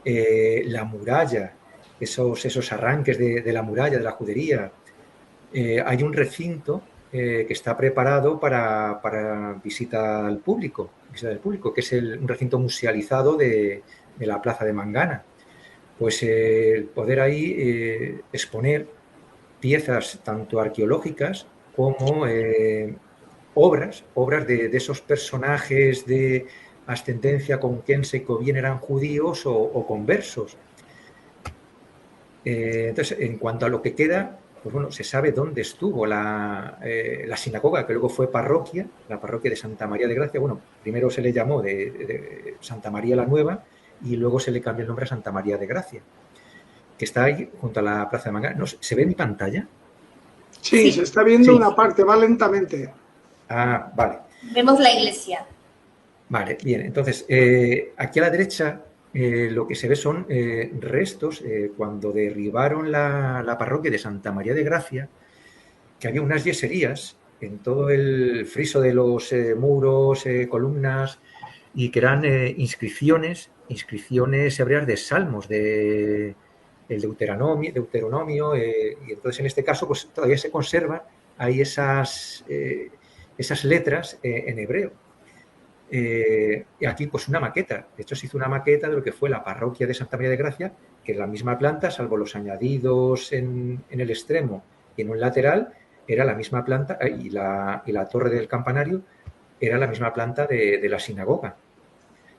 S3: la muralla, esos arranques de la muralla de la Judería. Hay un recinto que está preparado para visita del público, que es un recinto musealizado de la Plaza de Mangana. Pues poder ahí exponer piezas tanto arqueológicas como obras de esos personajes de ascendencia conquense que o bien eran judíos o conversos. Entonces, en cuanto a lo que queda, pues bueno, se sabe dónde estuvo la sinagoga, que luego fue parroquia, la parroquia de Santa María de Gracia. Bueno, primero se le llamó de Santa María la Nueva y luego se le cambió el nombre a Santa María de Gracia, que está ahí junto a la Plaza de Mangana. ¿Se ve en mi pantalla?
S2: Sí, se está viendo una parte, va lentamente.
S3: Ah, vale.
S1: Vemos la iglesia.
S3: Vale, bien. Entonces, aquí a la derecha lo que se ve son restos cuando derribaron la parroquia de Santa María de Gracia, que había unas yeserías en todo el friso de los muros, columnas, y que eran inscripciones inscripciones hebreas de salmos, el Deuteronomio, y entonces en este caso pues todavía se conservan ahí esas letras en hebreo. Y aquí pues una maqueta, de hecho se hizo una maqueta de lo que fue la parroquia de Santa María de Gracia, que es la misma planta, salvo los añadidos en el extremo y en un lateral, era la misma planta, y la torre del campanario era la misma planta de la sinagoga.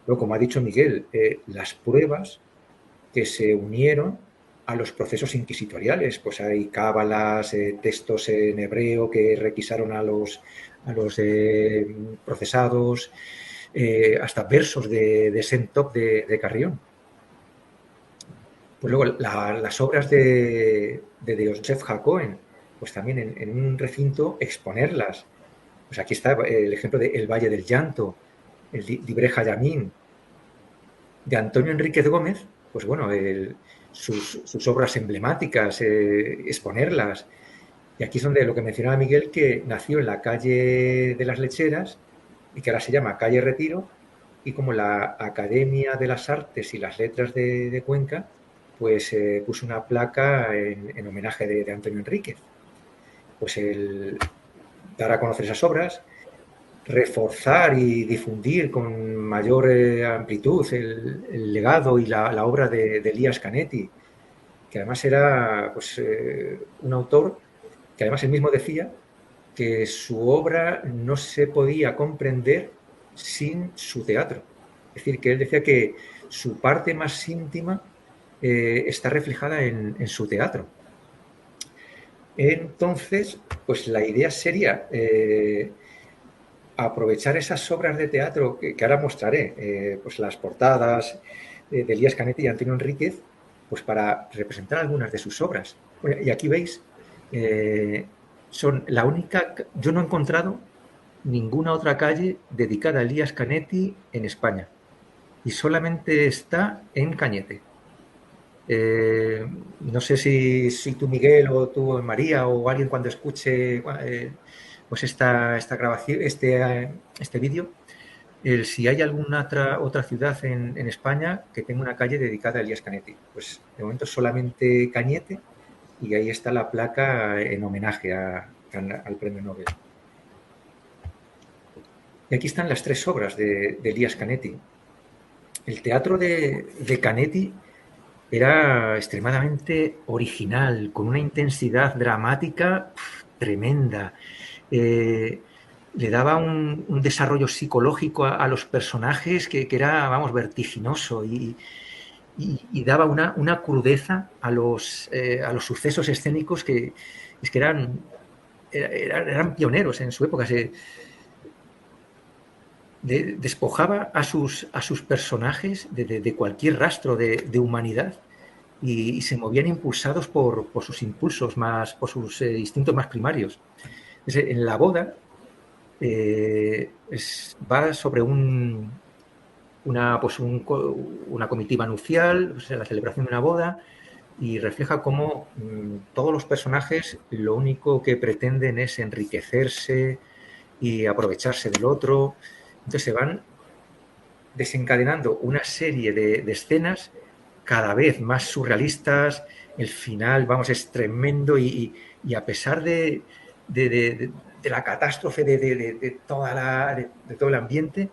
S3: Luego, como ha dicho Miguel, las pruebas que se unieron a los procesos inquisitoriales, pues hay cábalas, textos en hebreo que requisaron a los procesados, hasta versos de Saint-Top de Carrión. Pues luego las obras de Yosef Hacohen, pues también en un recinto exponerlas. Pues aquí está el ejemplo de El Valle del Llanto, el Dibre Hayamín, de Antonio Enríquez Gómez, pues bueno, sus obras emblemáticas, exponerlas. Y aquí es donde lo que mencionaba Miguel, que nació en la calle de las Lecheras y que ahora se llama calle Retiro, y como la Academia de las Artes y las Letras de Cuenca, pues puso una placa en homenaje de Antonio Enríquez. Pues el dar a conocer esas obras, reforzar y difundir con mayor amplitud el legado y la obra de Elías Canetti, que además era pues, un autor que además él mismo decía que su obra no se podía comprender sin su teatro. Es decir, que él decía que su parte más íntima está reflejada en su teatro. Entonces, pues la idea sería aprovechar esas obras de teatro que ahora mostraré, pues las portadas de Elías Canetti y Antonio Enríquez, pues para representar algunas de sus obras. Bueno, y aquí veis, son la única, yo no he encontrado ninguna otra calle dedicada a Elías Canetti en España, y solamente está en Cañete. No sé si tú, Miguel, o tú, María, o alguien cuando escuche pues esta grabación, este vídeo, si hay alguna otra ciudad en España que tenga una calle dedicada a Elías Canetti. Pues de momento solamente Cañete, y ahí está la placa en homenaje al premio Nobel. Y aquí están las tres obras de Elías Canetti. El teatro de Canetti era extremadamente original, con una intensidad dramática tremenda. Le daba un desarrollo psicológico a los personajes que era, vamos, vertiginoso, y daba una crudeza a los sucesos escénicos que eran pioneros en su época. Despojaba a sus personajes de cualquier rastro de humanidad, y se movían impulsados por sus impulsos más, por sus instintos más primarios. En La boda va sobre una comitiva nupcial, o sea, la celebración de una boda, y refleja cómo todos los personajes lo único que pretenden es enriquecerse y aprovecharse del otro. Entonces se van desencadenando una serie de escenas cada vez más surrealistas. El final, vamos, es tremendo, y a pesar de la catástrofe de todo el ambiente,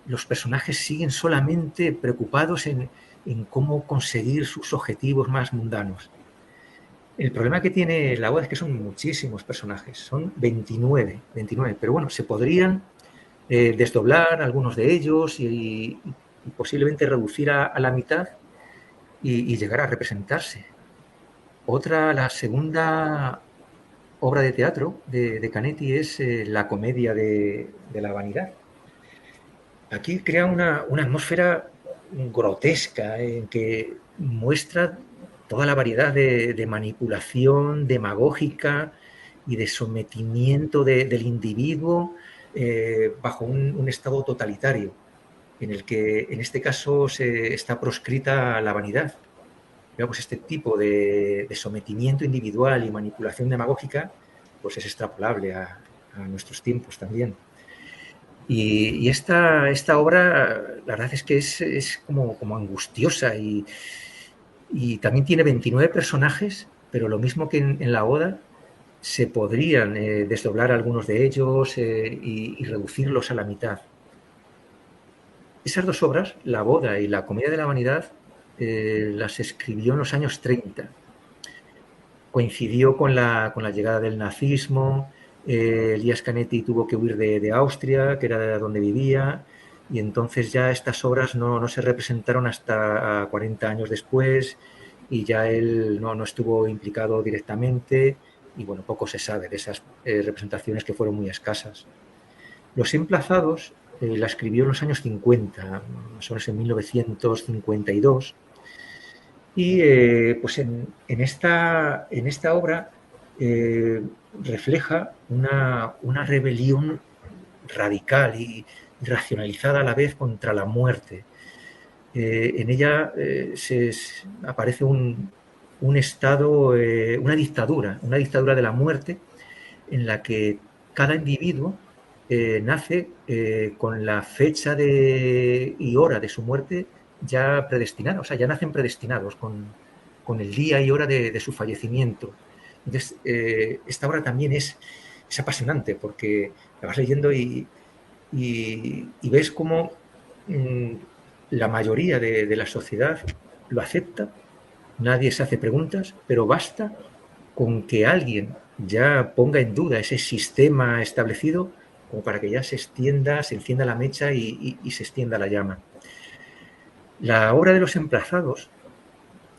S3: los personajes siguen solamente preocupados en cómo conseguir sus objetivos más mundanos. El problema que tiene La boda es que son muchísimos personajes, son 29, pero bueno, se podrían desdoblar algunos de ellos y posiblemente reducir a la mitad y llegar a representarse. La segunda obra de teatro de Canetti es La comedia de la vanidad. Aquí crea una atmósfera grotesca en que muestra toda la variedad de manipulación demagógica y de sometimiento del individuo bajo un estado totalitario, en el que en este caso está proscrita la vanidad. Pues este tipo de sometimiento individual y manipulación demagógica pues es extrapolable a nuestros tiempos también. Y esta obra, la verdad es que es como angustiosa y también tiene 29 personajes, pero lo mismo que en la Oda, se podrían desdoblar algunos de ellos y reducirlos a la mitad. Esas dos obras, La Boda y La Comedia de la Vanidad, las escribió en los años 30. Coincidió con la llegada del nazismo. Elias Canetti tuvo que huir de Austria, que era donde vivía, y entonces ya estas obras no se representaron hasta 40 años después, y ya él no estuvo implicado directamente, y bueno, poco se sabe de esas representaciones, que fueron muy escasas. Los Emplazados la escribió en los años 50, más o menos en 1952, y pues en esta obra refleja una rebelión radical y racionalizada a la vez contra la muerte. En ella aparece un estado, una dictadura de la muerte, en la que cada individuo nace con la fecha y hora de su muerte ya predestinada, o sea, ya nacen predestinados con el día y hora de su fallecimiento. Entonces, esta obra también es apasionante, porque la vas leyendo y ves cómo la mayoría de la sociedad lo acepta, nadie se hace preguntas, pero basta con que alguien ya ponga en duda ese sistema establecido como para que ya se encienda la mecha y se extienda la llama. La obra de Los Emplazados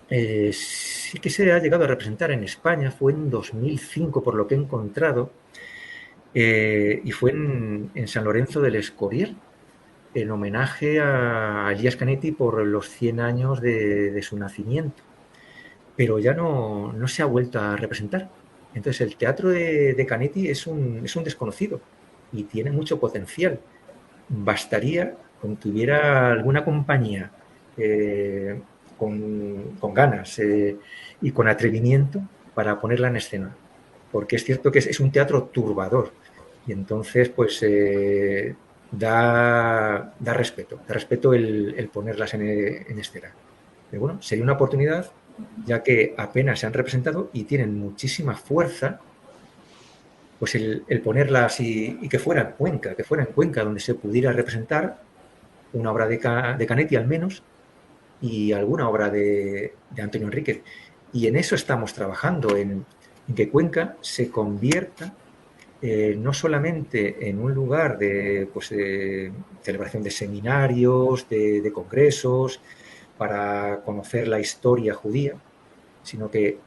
S3: sí que se ha llegado a representar en España, fue en 2005 por lo que he encontrado, y fue en San Lorenzo del Escorial, en homenaje a Elias Canetti por los 100 años de su nacimiento. Pero ya no se ha vuelto a representar. Entonces, el teatro de Canetti es un desconocido y tiene mucho potencial. Bastaría con que hubiera alguna compañía con ganas y con atrevimiento para ponerla en escena, porque es cierto que es un teatro turbador, y entonces pues da respeto el ponerlas en escena. Pero bueno, sería una oportunidad, ya que apenas se han representado y tienen muchísima fuerza, pues el ponerlas y que fuera en Cuenca, donde se pudiera representar una obra de Canetti al menos, y alguna obra de Antonio Enríquez. Y en eso estamos trabajando, en que Cuenca se convierta no solamente en un lugar de celebración de seminarios, de congresos, para conocer la historia judía, sino que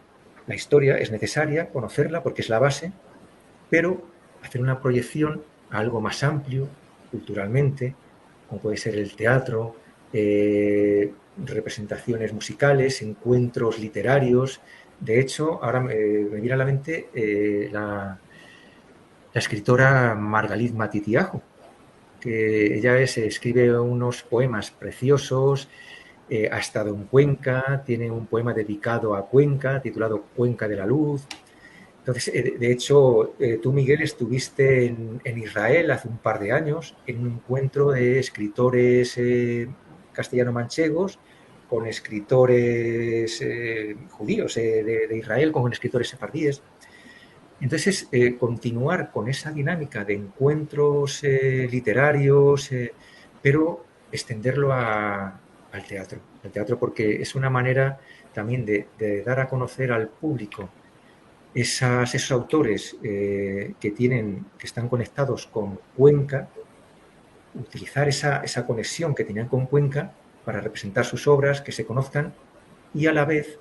S3: la historia es necesaria conocerla porque es la base, pero hacer una proyección a algo más amplio culturalmente, como puede ser el teatro, representaciones musicales, encuentros literarios. De hecho, ahora me viene a la mente la escritora Margalit Matitiajo, que ella escribe unos poemas preciosos, ha estado en Cuenca, tiene un poema dedicado a Cuenca, titulado Cuenca de la Luz. Entonces, de hecho, tú, Miguel, estuviste en Israel hace un par de años en un encuentro de escritores castellano-manchegos con escritores judíos de Israel, con escritores sefardíes. Entonces, continuar con esa dinámica de encuentros literarios, pero extenderlo al teatro, porque es una manera también de dar a conocer al público esos autores que están conectados con Cuenca, utilizar esa conexión que tenían con Cuenca para representar sus obras, que se conozcan, y a la vez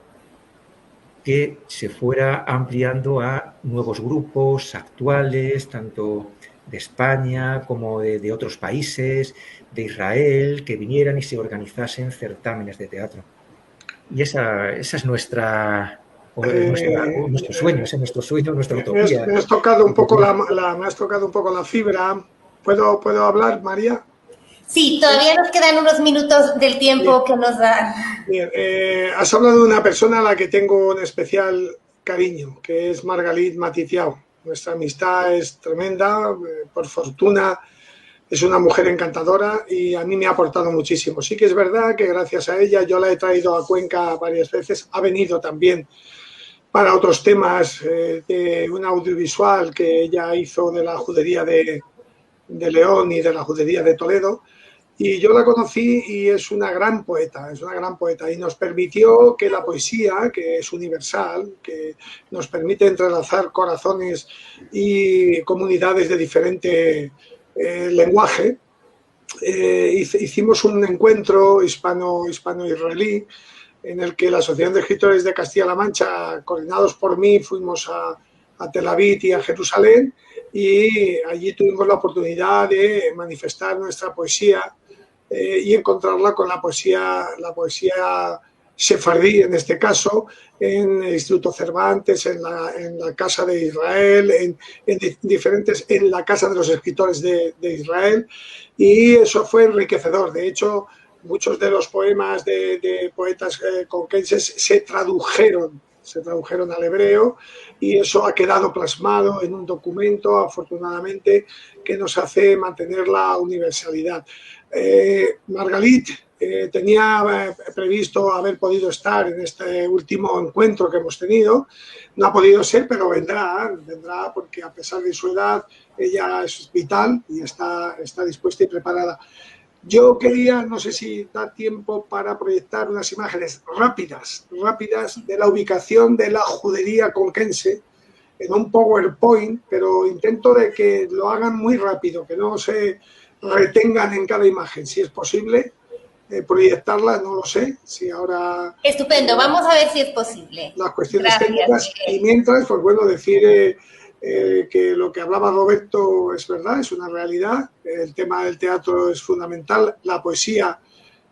S3: que se fuera ampliando a nuevos grupos actuales, tanto de España como de otros países, de Israel, que vinieran y se organizasen certámenes de teatro. Y esa es nuestro sueño, ese es nuestro sueño, nuestra utopía.
S2: Me has tocado un poco la fibra. ¿Puedo hablar, María?
S1: Sí, todavía nos quedan unos minutos del tiempo que nos da.
S2: Bien, has hablado de una persona a la que tengo un especial cariño, que es Margalit Matitiaho. Nuestra amistad es tremenda. Por fortuna Es una mujer encantadora y a mí me ha aportado muchísimo. Sí que es verdad que gracias a ella yo la he traído a Cuenca varias veces. Ha venido también para otros temas de un audiovisual que ella hizo de la Judería de León y de la Judería de Toledo. Y yo la conocí y es una gran poeta y nos permitió que la poesía, que es universal, que nos permite entrelazar corazones y comunidades de diferente lenguaje, hicimos un encuentro hispano-israelí en el que la Asociación de Escritores de Castilla-La Mancha, coordinados por mí, fuimos a Tel Aviv y a Jerusalén, y allí tuvimos la oportunidad de manifestar nuestra poesía y encontrarla con la poesía sefardí, en este caso, en el Instituto Cervantes, en la Casa de Israel, en la Casa de los Escritores de Israel, y eso fue enriquecedor. De hecho, muchos de los poemas de poetas conquenses se tradujeron al hebreo, y eso ha quedado plasmado en un documento, afortunadamente, que nos hace mantener la universalidad. Margalit tenía previsto haber podido estar en este último encuentro que hemos tenido. No ha podido ser, pero vendrá porque a pesar de su edad, ella es vital y está dispuesta y preparada. Yo quería, no sé si da tiempo para proyectar unas imágenes rápidas de la ubicación de la judería conquense en un PowerPoint, pero intento de que lo hagan muy rápido, que no se retengan en cada imagen. Si es posible, proyectarlas, no lo sé. Si ahora...
S1: Estupendo, vamos a ver si es posible.
S2: Las cuestiones técnicas. Y mientras, pues bueno, decir que lo que hablaba Roberto es verdad, es una realidad. El tema del teatro es fundamental. La poesía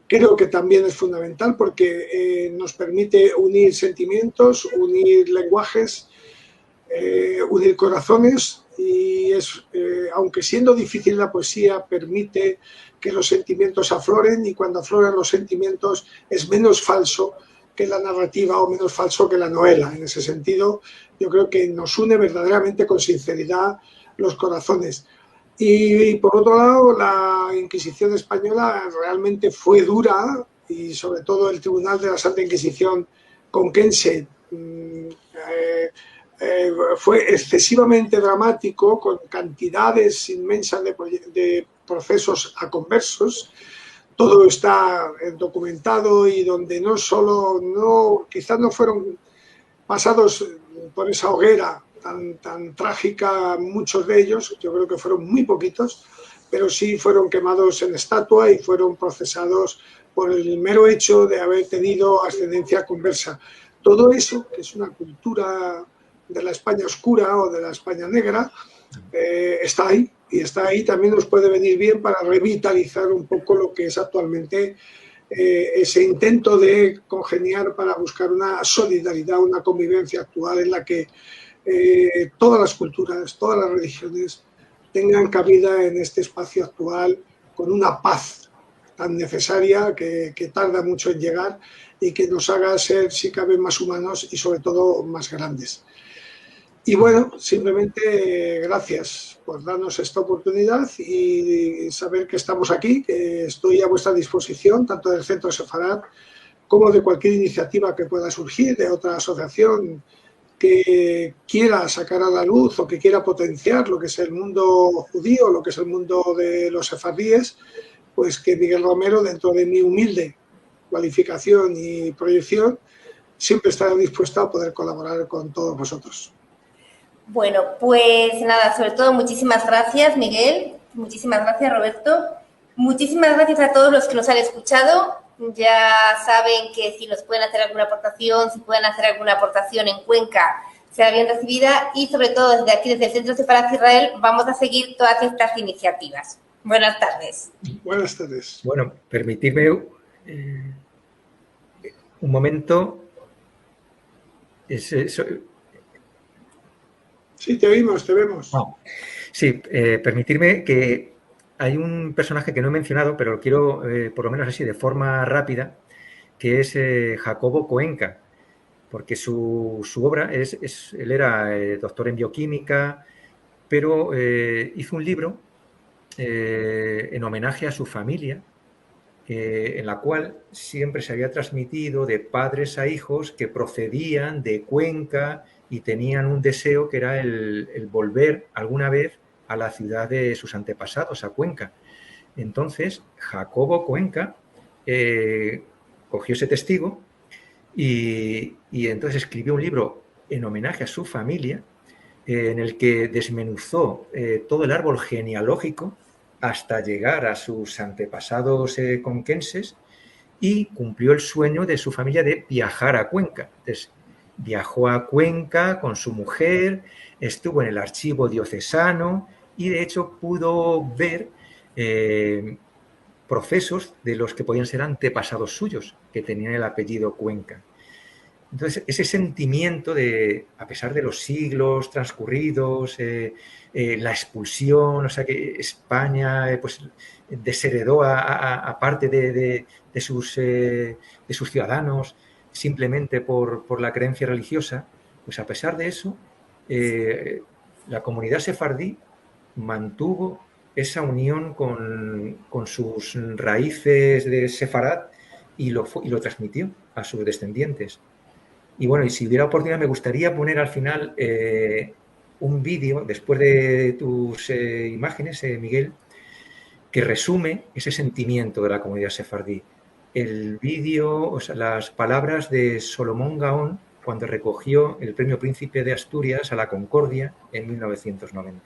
S2: creo que también es fundamental porque nos permite unir sentimientos, unir lenguajes, unir corazones, y aunque siendo difícil la poesía, permite que los sentimientos afloren, y cuando afloran los sentimientos es menos falso que la narrativa o menos falso que la novela. En ese sentido, yo creo que nos une verdaderamente con sinceridad los corazones. Y por otro lado, la Inquisición española realmente fue dura, y sobre todo el Tribunal de la Santa Inquisición conquense fue excesivamente dramático, con cantidades inmensas de procesos a conversos. Todo está documentado, y donde quizás no fueron pasados por esa hoguera tan trágica muchos de ellos, yo creo que fueron muy poquitos, pero sí fueron quemados en estatua y fueron procesados por el mero hecho de haber tenido ascendencia conversa. Todo eso, que es una cultura de la España oscura o de la España negra, está ahí, y está ahí. También nos puede venir bien para revitalizar un poco lo que es actualmente ese intento de congeniar para buscar una solidaridad, una convivencia actual en la que todas las culturas, todas las religiones tengan cabida en este espacio actual, con una paz tan necesaria que tarda mucho en llegar, y que nos haga ser, si cabe, más humanos y sobre todo más grandes. Y bueno, simplemente gracias por darnos esta oportunidad y saber que estamos aquí, que estoy a vuestra disposición, tanto del Centro Sefarad como de cualquier iniciativa que pueda surgir de otra asociación que quiera sacar a la luz o que quiera potenciar lo que es el mundo judío, lo que es el mundo de los sefardíes. Pues que Miguel Romero, dentro de mi humilde cualificación y proyección, siempre estará dispuesto a poder colaborar con todos vosotros.
S1: Bueno, pues nada, sobre todo muchísimas gracias, Miguel, muchísimas gracias, Roberto, muchísimas gracias a todos los que nos han escuchado. Ya saben que si nos pueden hacer alguna aportación, si pueden hacer alguna aportación en Cuenca, será bien recibida, y sobre todo desde aquí, desde el Centro Sefarad Israel, vamos a seguir todas estas iniciativas. Buenas tardes.
S2: Buenas tardes.
S3: Bueno, permitidme un momento.
S2: Sí, te oímos, te vemos.
S3: Sí, permitirme que hay un personaje que no he mencionado, pero lo quiero, por lo menos así, de forma rápida, que es Jacobo Cuenca, porque su obra él era doctor en bioquímica, pero hizo un libro en homenaje a su familia, en la cual siempre se había transmitido de padres a hijos que procedían de Cuenca y tenían un deseo que era el volver alguna vez a la ciudad de sus antepasados, a Cuenca. Entonces, Jacobo Cuenca cogió ese testigo y entonces escribió un libro en homenaje a su familia, en el que desmenuzó todo el árbol genealógico hasta llegar a sus antepasados conquenses, y cumplió el sueño de su familia de viajar a Cuenca. Entonces, viajó a Cuenca con su mujer, estuvo en el archivo diocesano y de hecho pudo ver procesos de los que podían ser antepasados suyos, que tenían el apellido Cuenca. Entonces, ese sentimiento de, a pesar de los siglos transcurridos, la expulsión, o sea, que España pues desheredó a parte de sus ciudadanos simplemente por la creencia religiosa, pues a pesar de eso, la comunidad sefardí mantuvo esa unión con sus raíces de sefarad y lo transmitió a sus descendientes. Y bueno, y si hubiera oportunidad, me gustaría poner al final un vídeo, después de tus imágenes, Miguel, que resume ese sentimiento de la comunidad sefardí. El vídeo, o sea, las palabras de Solomón Gaón cuando recogió el Premio Príncipe de Asturias a la Concordia en 1990.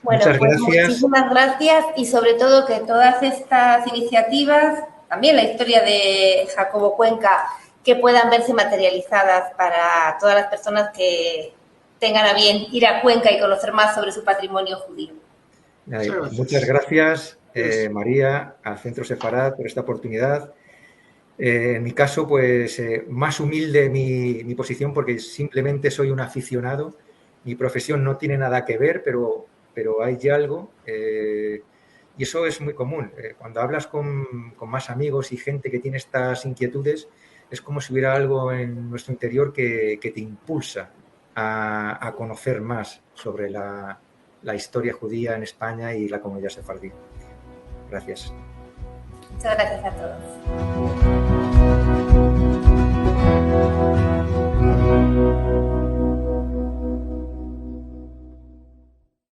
S1: Bueno,
S3: muchas
S1: pues
S3: gracias.
S1: Muchísimas gracias, y sobre todo que todas estas iniciativas, también la historia de Jacobo Cuenca, que puedan verse materializadas para todas las personas que tengan a bien ir a Cuenca y conocer más sobre su patrimonio judío.
S3: Muchas gracias, María, al Centro Sefarad por esta oportunidad. En mi caso, pues más humilde mi posición, porque simplemente soy un aficionado. Mi profesión no tiene nada que ver, pero hay algo, y eso es muy común. Cuando hablas con más amigos y gente que tiene estas inquietudes, es como si hubiera algo en nuestro interior que te impulsa a conocer más sobre la historia judía en España y la comunidad sefardí. Gracias.
S1: Muchas gracias a todos.